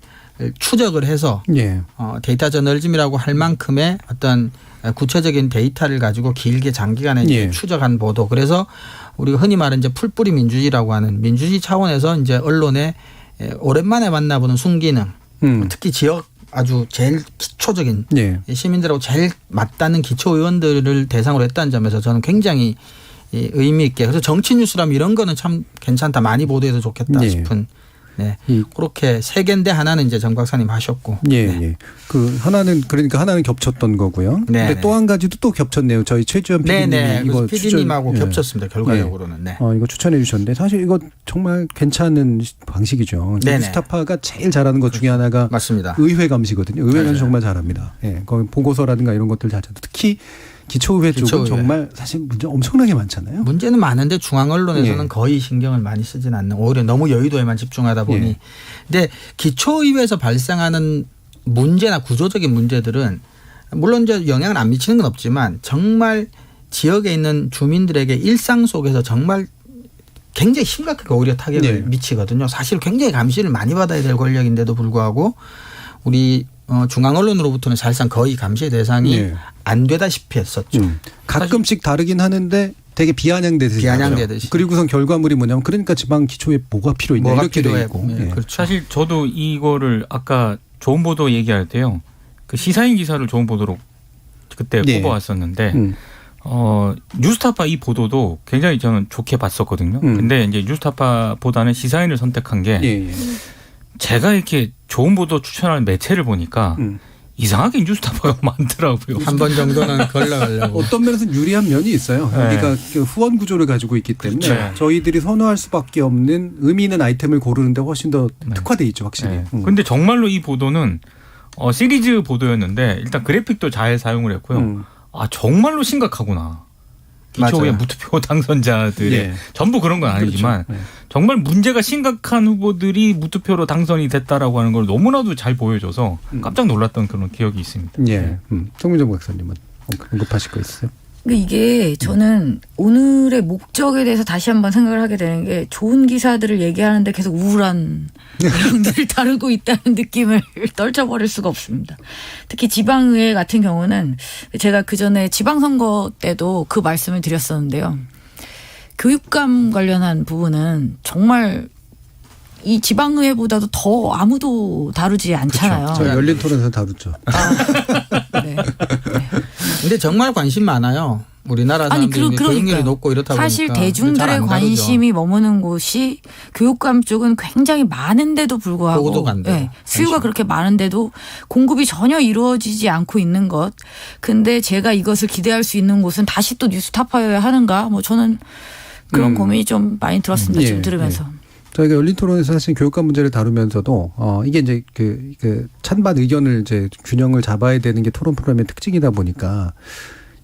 추적을 해서 예. 데이터 저널리즘이라고 할 만큼의 어떤 구체적인 데이터를 가지고 길게 장기간에 예. 추적한 보도. 그래서 우리가 흔히 말하는 이제 풀뿌리 민주주의라고 하는 민주주의 차원에서 이제 언론에 오랜만에 만나보는 순기능, 특히 지역 아주 제일 기초적인 예. 시민들하고 제일 맞닿는 기초 의원들을 대상으로 했다는 점에서 저는 굉장히 의미 있게 그래서 정치 뉴스라면 이런 거는 참 괜찮다 많이 보도해도 좋겠다 예. 싶은. 네. 그렇게 세 개인데 하나는 이제 정 박사님 하셨고. 예, 네. 예. 그 하나는 그러니까 하나는 겹쳤던 거고요. 네, 근데 네. 또 한 가지도 또 겹쳤네요. 저희 최지원 PD님이 네네. 이거 PD님하고 추천, 겹쳤습니다. 결과적으로는. 네. 이거 추천해 주셨는데 사실 이거 정말 괜찮은 방식이죠. 네네. 뉴스타파가 제일 잘하는 것 중에 하나가 맞습니다. 의회 감시거든요. 의회 감시 네. 정말 잘합니다. 예, 거기 보고서라든가 이런 것들 자체도 특히 기초의회 쪽은 기초의회. 정말 사실 문제 엄청나게 많잖아요. 문제는 많은데 중앙 언론에서는 예. 거의 신경을 많이 쓰진 않는 오히려 너무 여의도에만 집중하다 보니. 예. 근데 기초의회에서 발생하는 문제나 구조적인 문제들은 물론 이제 영향을 안 미치는 건 없지만 정말 지역에 있는 주민들에게 일상 속에서 정말 굉장히 심각하게 오히려 타격을 네. 미치거든요. 사실 굉장히 감시를 많이 받아야 될 권력인데도 불구하고 우리 중앙 언론으로부터는 사실상 거의 감시의 대상이 네. 안 되다시피 했었죠. 가끔씩 다르긴 하는데 되게 비아냥되듯이. 비아냥되듯이. 그리고선 결과물이 뭐냐면 그러니까 지방 기초에 뭐가 필요있냐 뭐가 이렇게 돼 필요해. 있고. 네, 예. 그렇죠. 사실 저도 이거를 아까 좋은 보도 얘기할 때요. 그 시사인 기사를 좋은 보도로 그때 네. 뽑아왔었는데 음. 뉴스타파 이 보도도 굉장히 저는 좋게 봤었거든요. 음. 근데 이제 뉴스타파보다는 시사인을 선택한 게 예, 예. 제가 이렇게 좋은 보도 추천하는 매체를 보니까 이상하게 뉴스타파가 많더라고요. 한 번 정도는 걸러가려고. 어떤 면에서는 유리한 면이 있어요. 네. 우리가 그 후원 구조를 가지고 있기 때문에 그렇죠. 저희들이 선호할 수밖에 없는 의미 있는 아이템을 고르는데 훨씬 더 특화돼 있죠, 확실히. 네. 근데 정말로 이 보도는 시리즈 보도였는데 일단 그래픽도 잘 사용을 했고요. 아 정말로 심각하구나. 기초의 맞아요. 무투표 당선자들의 예. 전부 그런 건 아니지만 그렇죠. 네. 정말 문제가 심각한 후보들이 무투표로 당선이 됐다라고 하는 걸 너무나도 잘 보여줘서 깜짝 놀랐던 그런 기억이 있습니다. 예. 송민정 박사님은 언급하실 거 있어요? 이게 저는 오늘의 목적에 대해서 다시 한번 생각을 하게 되는 게 좋은 기사들을 얘기하는데 계속 우울한 내용들을 다루고 있다는 느낌을 떨쳐버릴 수가 없습니다. 특히 지방의회 같은 경우는 제가 그전에 지방선거 때도 그 말씀을 드렸었는데요. 교육감 관련한 부분은 정말 이 지방의회보다도 더 아무도 다루지 않잖아요. 저 열린 토론에서 다루죠. 네. 근데 정말 관심 많아요. 우리나라 사람들이 교육률이 높고 이렇다 보니까. 사실 잘안 대중들의 다루죠. 관심이 머무는 곳이 교육감 쪽은 굉장히 많은데도 불구하고 보고도 간대요. 네, 수요가 그렇게 많은데도 공급이 전혀 이루어지지 않고 있는 것. 근데 제가 이것을 기대할 수 있는 곳은 다시 또 뉴스타파여야 하는가? 뭐 저는 그런 고민이 좀 많이 들었습니다. 지금 들으면서. 저희가 열린 토론에서 사실 교육감 문제를 다루면서도 이게 이제 그 찬반 의견을 이제 균형을 잡아야 되는 게 토론 프로그램의 특징이다 보니까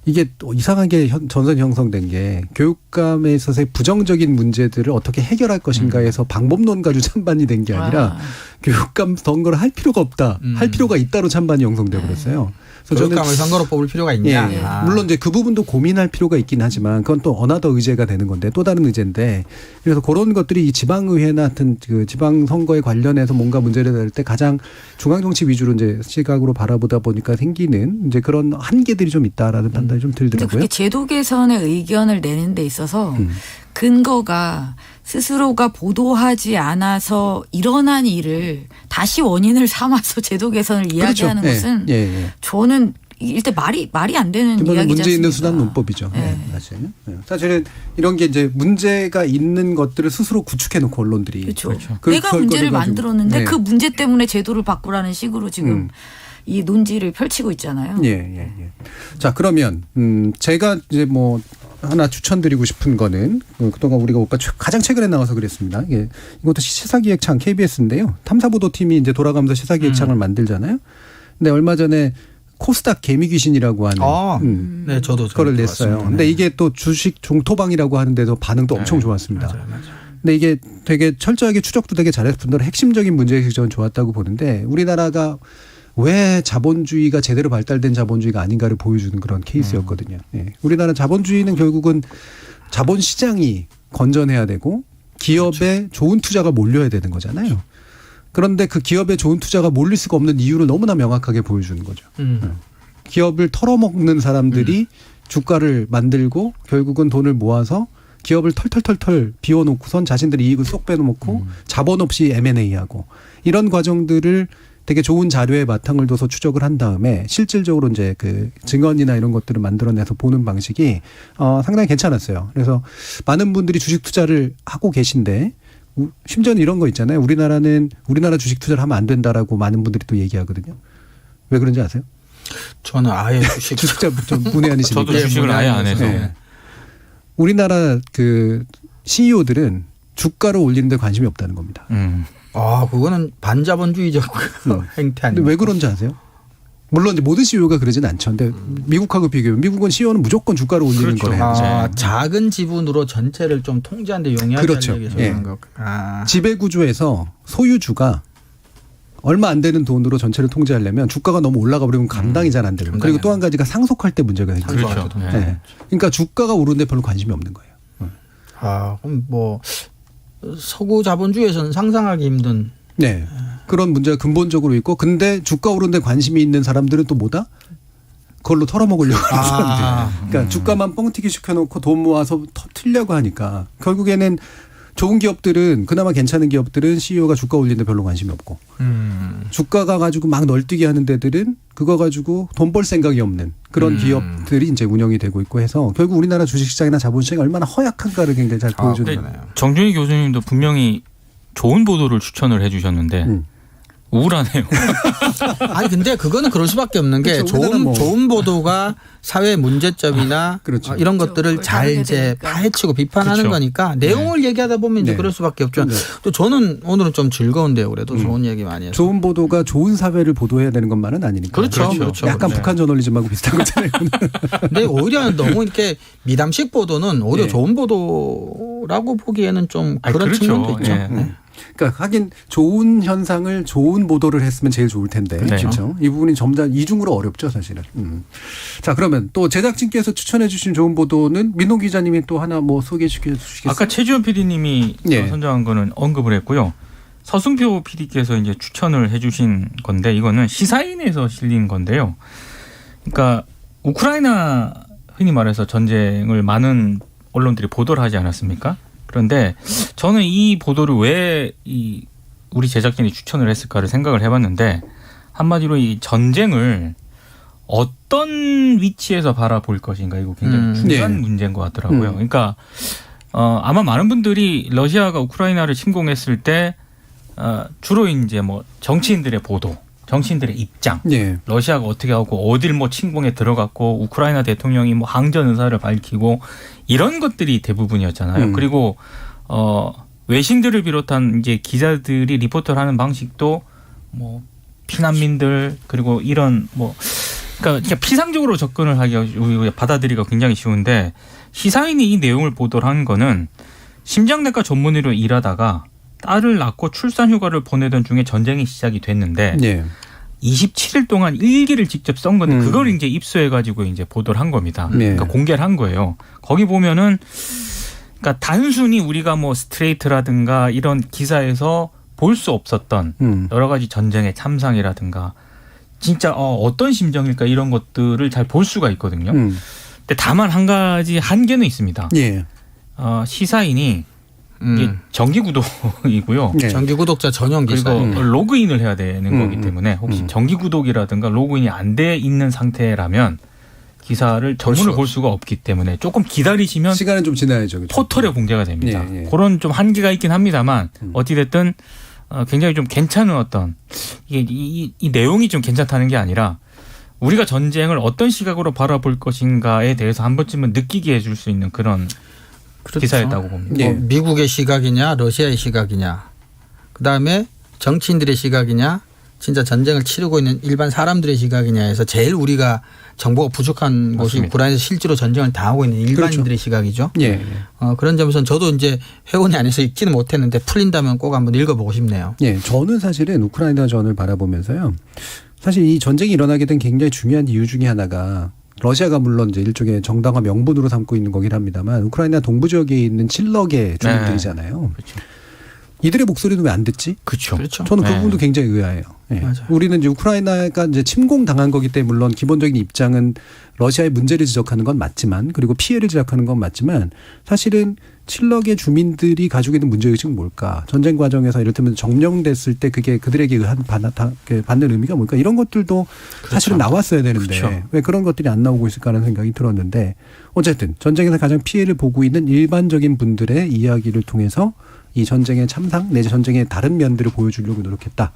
이게 또 이상하게 전선 형성된 게 교육감에 있어서의 부정적인 문제들을 어떻게 해결할 것인가에서 방법론 가지고 찬반이 된 게 아니라 교육감 선거를 할 필요가 없다. 할 필요가 있다로 찬반이 형성돼 버렸어요. 그래서 교육감을 선거로 뽑을 필요가 있냐. 예, 예. 물론 이제 그 부분도 고민할 필요가 있긴 하지만 그건 또 어나더 의제가 되는 건데 또 다른 의제인데 그래서 그런 것들이 이 지방의회나 같은 그 지방 선거에 관련해서 뭔가 문제를 낼 때 가장 중앙 정치 위주로 이제 시각으로 바라보다 보니까 생기는 이제 그런 한계들이 좀 있다라는 판단이 좀 근데 들더라고요. 그게 제도 개선의 의견을 내는 데 있어서 근거가 스스로가 보도하지 않아서 일어난 일을 다시 원인을 삼아서 제도 개선을 이야기하는 그렇죠. 것은 예, 예. 저는 일단 말이 안 되는 기본적으로 이야기지 문제 있는 않습니까? 수단 논법이죠. 네. 네, 사실은. 네. 사실은 이런 게 이제 문제가 있는 것들을 스스로 구축해 놓고 언론들이. 그렇죠. 그 내가 결과를 문제를 가지고. 만들었는데 네. 그 문제 때문에 제도를 바꾸라는 식으로 지금 이 논지를 펼치고 있잖아요. 예, 예, 예. 자, 그러면 제가 이제 뭐 하나 추천드리고 싶은 거는 그동안 우리가 가장 최근에 나와서 그랬습니다. 이게 이것도 시사기획창 KBS인데요. 탐사보도팀이 이제 돌아가면서 시사기획창을 만들잖아요. 근데 얼마 전에 코스닥 개미귀신이라고 하는 네, 저도 그거를 냈어요. 들어봤습니다. 근데 이게 또 주식 종토방이라고 하는데도 반응도 엄청 좋았습니다. 맞아요. 근데 이게 되게 철저하게 추적도 되게 잘해서 분들은 핵심적인 문제의식이 저는 좋았다고 보는데 우리나라가 왜 자본주의가 제대로 발달된 자본주의가 아닌가를 보여주는 그런 케이스였거든요. 예. 우리나라 자본주의는 결국은 자본시장이 건전해야 되고 기업에 좋은 투자가 몰려야 되는 거잖아요. 그런데 그 기업에 좋은 투자가 몰릴 수가 없는 이유를 너무나 명확하게 보여주는 거죠. 기업을 털어먹는 사람들이 주가를 만들고 결국은 돈을 모아서 기업을 털털털털 비워놓고선 자신들이 이익을 쏙 빼놓고 자본 없이 M&A하고 이런 과정들을 되게 좋은 자료에 바탕을 둬서 추적을 한 다음에 실질적으로 이제 그 증언이나 이런 것들을 만들어내서 보는 방식이 상당히 괜찮았어요. 그래서 많은 분들이 주식 투자를 하고 계신데 심지어는 이런 거 있잖아요. 우리나라 주식 투자를 하면 안 된다라고 많은 분들이 또 얘기하거든요. 왜 그런지 아세요? 저는 아예 주식자 좀 문외 아니십니까? 저도 주식을 아예 안 해서. 네. 우리나라 그 CEO들은 주가를 올리는 데 관심이 없다는 겁니다. 그거는 반자본주의적 행태 근데 아닙니까? 왜 그런지 아세요? 물론 이제 모든 CEO가 그러진 않죠. 근데 미국하고 비교하면 미국은 CEO는 무조건 주가를 올리는 그렇죠. 거래요. 작은 지분으로 전체를 좀 통제하는 데 용이하게 그렇죠. 하려고 예. 하는 거. 지배 구조에서 소유주가 얼마 안 되는 돈으로 전체를 통제하려면 주가가 너무 올라가 버리면 감당이 잘 안 되는 거예요. 그리고 또 한 가지가 상속할 때 문제가 생겨요. 그렇죠. 네. 그러니까 주가가 오르는데 별로 관심이 없는 거예요. 그럼 뭐 서구 자본주의에서는 상상하기 힘든. 네. 그런 문제가 근본적으로 있고 근데 주가 오르는데 관심이 있는 사람들은 또 뭐다? 그걸로 털어먹으려고 하는 사람들. 그러니까 주가만 뻥튀기 시켜놓고 돈 모아서 터뜨리려고 하니까 결국에는 좋은 기업들은 그나마 괜찮은 기업들은 CEO가 주가 올리는데 별로 관심이 없고 주가가 가지고 막 널뛰기 하는 데들은 그거 가지고 돈 벌 생각이 없는 그런 기업들이 이제 운영이 되고 있고 해서 결국 우리나라 주식시장이나 자본시장이 얼마나 허약한가를 굉장히 잘 보여주는 거네요. 정준희 교수님도 분명히 좋은 보도를 추천을 해주셨는데 우울하네요. 아니 근데 그거는 그럴 수밖에 없는 게 그렇죠. 우리나라는 뭐. 좋은 보도가 사회 문제점이나 그렇죠. 이런 것들을 그걸 잘 다루게 이제 되니까. 파헤치고 비판하는 그렇죠. 거니까 내용을 얘기하다 보면 이제 네. 그럴 수밖에 없죠. 네. 또 저는 오늘은 좀 즐거운데요. 그래도 좋은 얘기 많이 해서. 좋은 보도가 좋은 사회를 보도해야 되는 것만은 아니니까. 그렇죠. 그렇죠. 약간 네. 북한 저널리즘하고 비슷한 거잖아요. 근데 오히려 너무 이렇게 미담식 보도는 오히려 네. 좋은 보도라고 보기에는 좀 아니, 그런 그렇죠. 측면도 있죠. 예. 그러니까 하긴 좋은 현상을 좋은 보도를 했으면 제일 좋을 텐데. 네. 그렇죠. 이 부분이 점점 이중으로 어렵죠, 사실은. 자, 그러면 또 제작진께서 추천해 주신 좋은 보도는 민동 기자님이 또 하나 뭐 소개해 주시겠어요? 아까 최지원 PD님이 예. 선정한 거는 언급을 했고요. 서승표 PD께서 이제 추천을 해주신 건데 이거는 시사인에서 실린 건데요. 그러니까 우크라이나 흔히 말해서 전쟁을 많은 언론들이 보도를 하지 않았습니까? 그런데 저는 이 보도를 왜 우리 제작진이 추천을 했을까를 생각을 해봤는데 한마디로 이 전쟁을 어떤 위치에서 바라볼 것인가 이거 굉장히 중요한 네. 문제인 것 같더라고요. 그러니까 아마 많은 분들이 러시아가 우크라이나를 침공했을 때 주로 이제 뭐 정치인들의 보도, 정치인들의 입장, 예. 러시아가 어떻게 하고 어딜 뭐 침공에 들어갔고 우크라이나 대통령이 뭐 항전 의사를 밝히고 이런 것들이 대부분이었잖아요. 그리고 외신들을 비롯한 이제 기자들이 리포터를 하는 방식도 뭐 피난민들 그리고 이런 뭐 그러니까 피상적으로 접근을 하기가 우리가 받아들이기가 굉장히 쉬운데 시사인이 이 내용을 보도를 한 거는 심장내과 전문의로 일하다가 딸을 낳고 출산 휴가를 보내던 중에 전쟁이 시작이 됐는데 예. 27일 동안 일기를 직접 쓴 건데 그걸 이제 입수해가지고 이제 보도를 한 겁니다. 그러니까 공개를 한 거예요. 거기 보면은 그러니까 단순히 우리가 뭐 스트레이트라든가 이런 기사에서 볼 수 없었던 여러 가지 전쟁의 참상이라든가 진짜 어떤 심정일까 이런 것들을 잘 볼 수가 있거든요. 근데 다만 한 가지 한계는 있습니다. 예. 시사인이 이게 정기 구독이고요. 예. 정기 구독자 전용 기사. 그리고 로그인을 해야 되는 거기 때문에 혹시 정기 구독이라든가 로그인이 안 돼 있는 상태라면 기사를 전문을 볼 수가 없기 때문에 조금 기다리시면 시간은 좀 지나야죠. 그렇죠? 포털에 공개가 됩니다. 예, 예. 그런 좀 한계가 있긴 합니다만 어찌됐든 굉장히 좀 괜찮은 어떤 이게 이 내용이 좀 괜찮다는 게 아니라 우리가 전쟁을 어떤 시각으로 바라볼 것인가에 대해서 한 번쯤은 느끼게 해줄 수 있는 그런 그렇죠. 기사였다고 봅니다. 예. 미국의 시각이냐 러시아의 시각이냐 그다음에 정치인들의 시각이냐 진짜 전쟁을 치르고 있는 일반 사람들의 시각이냐 해서 제일 우리가 정보가 부족한 곳이 맞습니다. 우크라이나에서 실제로 전쟁을 당하고 있는 일반인들의 그렇죠. 시각이죠. 예. 그런 점에서는 저도 이제 회원이 안에서 읽지는 못했는데 풀린다면 꼭 한번 읽어보고 싶네요. 예. 저는 사실은 우크라이나 전을 바라보면서요. 사실 이 전쟁이 일어나게 된 굉장히 중요한 이유 중에 하나가 러시아가 물론 이제 일종의 정당화 명분으로 삼고 있는 거긴 합니다만 우크라이나 동부 지역에 있는 칠럭의 주민들이잖아요. 그렇죠. 이들의 목소리는 왜 안 듣지? 그렇죠. 저는 그 네. 부분도 굉장히 의아해요. 예. 맞아요. 우리는 이제 우크라이나가 이제 침공당한 거기 때문에 물론 기본적인 입장은 러시아의 문제를 지적하는 건 맞지만 그리고 피해를 지적하는 건 맞지만 사실은 칠럭의 주민들이 가지고 있는 문제의식은 뭘까? 전쟁 과정에서 이를테면 점령됐을 때 그게 그들에게 받는 의미가 뭘까? 이런 것들도 사실은 나왔어야 되는데 그렇죠. 왜 그런 것들이 안 나오고 있을까라는 생각이 들었는데 어쨌든 전쟁에서 가장 피해를 보고 있는 일반적인 분들의 이야기를 통해서 이 전쟁의 참상 내지 전쟁의 다른 면들을 보여주려고 노력했다.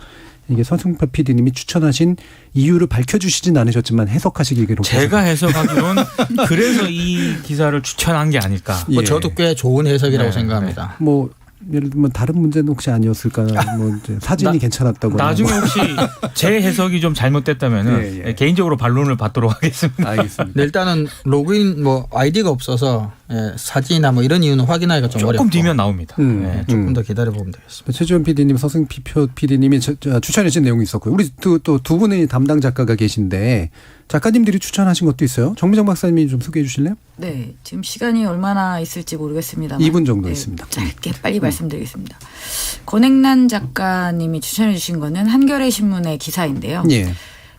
이게 서승파 PD님이 추천하신 이유를 밝혀주시진 않으셨지만 해석하시기로 제가 해석하기로는 그래서 이 기사를 추천한 게 아닐까. 예. 저도 꽤 좋은 해석이라고 네, 생각합니다. 뭐 예를 들면 다른 문제는 혹시 아니었을까? 뭐 이제 사진이 괜찮았다거나. 나중에 뭐. 혹시 제 해석이 좀 잘못됐다면은 예. 개인적으로 반론을 받도록 하겠습니다. 알겠습니다. 네, 일단은 로그인 뭐 아이디가 없어서 사진이나 뭐 이런 이유는 확인하기가 좀 조금 어렵고 뒤면 나옵니다. 네, 조금 더 기다려보면 되겠습니다. 최지원 PD님, 서승표 PD님이 추천해 주신 내용이 있었고요. 우리 또 두 분의 담당 작가가 계신데 작가님들이 추천하신 것도 있어요. 정미정 박사님이 좀 소개해 주실래요? 네, 지금 시간이 얼마나 있을지 모르겠습니다만 2분 정도 있습니다. 짧게 빨리 말씀드리겠습니다. 권행란 작가님이 추천해 주신 거는 한겨레 신문의 기사인데요. 예.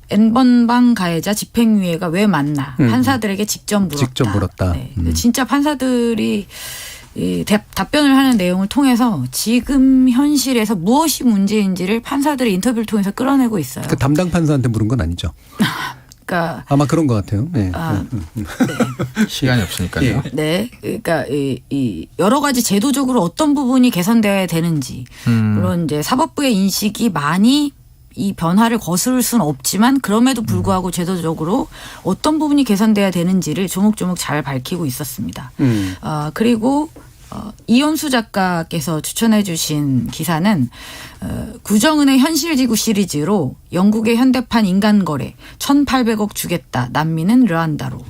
N번방 가해자 집행유예가 왜 맞나 판사들에게 직접 물었다. 직접 물었다. 네. 진짜 판사들이 이 답변을 하는 내용을 통해서 지금 현실에서 무엇이 문제인지를 판사들의 인터뷰를 통해서 끌어내고 있어요. 그 담당 판사한테 물은 건 아니죠. 그러니까 아마 그런 것 같아요. 네. 시간이 없으니까요. 예. 네, 그러니까 이 여러 가지 제도적으로 어떤 부분이 개선돼야 되는지 물론 이제 사법부의 인식이 많이 이 변화를 거스를 수는 없지만 그럼에도 불구하고 제도적으로 어떤 부분이 개선돼야 되는지를 조목조목 잘 밝히고 있었습니다. 그리고 이현수 작가께서 추천해 주신 기사는 구정은의 현실지구 시리즈로 영국의 현대판 인간거래 1,800억 주겠다. 난민은 르완다로.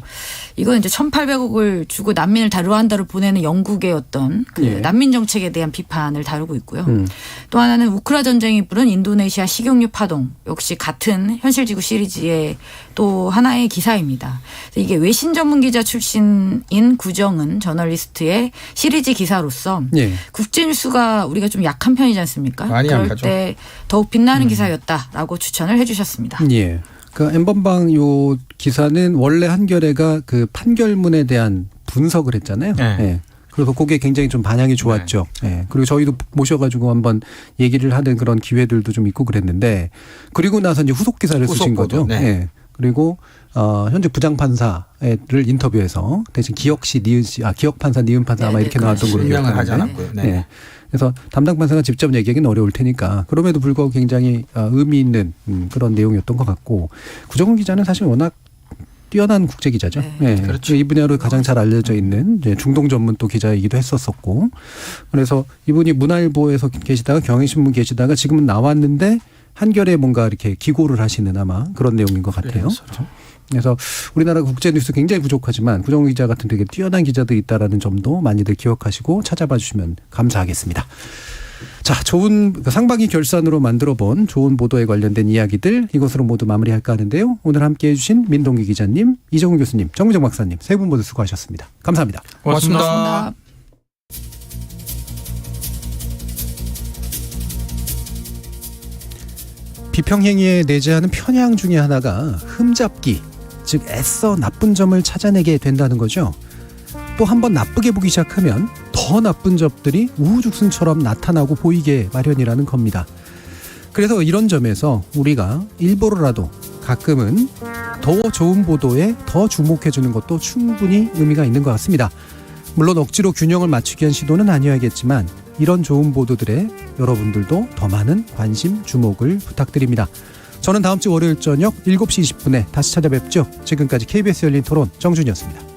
이건 이제 1,800억을 주고 난민을 다 르완다로 보내는 영국의 어떤 그 예. 난민 정책에 대한 비판을 다루고 있고요. 또 하나는 우크라 전쟁이 부른 인도네시아 식용유 파동 역시 같은 현실지구 시리즈의 또 하나의 기사입니다. 이게 외신 전문 기자 출신인 구정은 저널리스트의 시리즈 기사로서 예. 국제뉴스가 우리가 좀 약한 편이지 않습니까? 많이 그럴 약하죠. 때 더욱 빛나는 기사였다라고 추천을 해주셨습니다. 예. 그 N번방 요 기사는 원래 한겨레가 그 판결문에 대한 분석을 했잖아요. 네. 예. 그래서 그게 굉장히 좀 반향이 좋았죠. 예. 그리고 저희도 모셔가지고 한번 얘기를 하는 그런 기회들도 좀 있고 그랬는데 그리고 나서 이제 후속 기사를 쓰신 보도, 거죠. 네. 예. 그리고 현재 부장 판사를 인터뷰해서 대신 기억시 니은시 기억 판사 니은 판사 아마 네, 이렇게 네, 나왔던 걸로 실명을 하지 기억하는데. 않았고요. 네. 네. 그래서 담당 판사가 직접 얘기하기는 어려울 테니까 그럼에도 불구하고 굉장히 의미 있는 그런 내용이었던 것 같고 구정훈 기자는 사실 워낙 뛰어난 국제 기자죠. 네. 네. 그렇죠. 이 분야로 가장 잘 알려져 있는 이제 중동 전문 또 기자이기도 했었었고 그래서 이분이 문화일보에서 계시다가 경향신문 계시다가 지금은 나왔는데 한결에 뭔가 이렇게 기고를 하시는 아마 그런 내용인 것 같아요. 그래서 우리나라 국제 뉴스 굉장히 부족하지만 구정우 기자 같은 되게 뛰어난 기자들이 있다라는 점도 많이들 기억하시고 찾아봐 주시면 감사하겠습니다. 자, 좋은 상반기 결산으로 만들어본 좋은 보도에 관련된 이야기들 이것으로 모두 마무리할까 하는데요. 오늘 함께해 주신 민동기 기자님, 이정훈 교수님, 정미정 박사님 세 분 모두 수고하셨습니다. 감사합니다. 고맙습니다. 비평행위에 내재하는 편향 중에 하나가 흠잡기, 즉 애써 나쁜 점을 찾아내게 된다는 거죠. 또 한 번 나쁘게 보기 시작하면 더 나쁜 점들이 우후죽순처럼 나타나고 보이게 마련이라는 겁니다. 그래서 이런 점에서 우리가 일부러라도 가끔은 더 좋은 보도에 더 주목해주는 것도 충분히 의미가 있는 것 같습니다. 물론 억지로 균형을 맞추기 위한 시도는 아니어야겠지만 이런 좋은 보도들에 여러분들도 더 많은 관심, 주목을 부탁드립니다. 저는 다음 주 월요일 저녁 7시 20분에 다시 찾아뵙죠. 지금까지 KBS 열린 토론 정준이었습니다.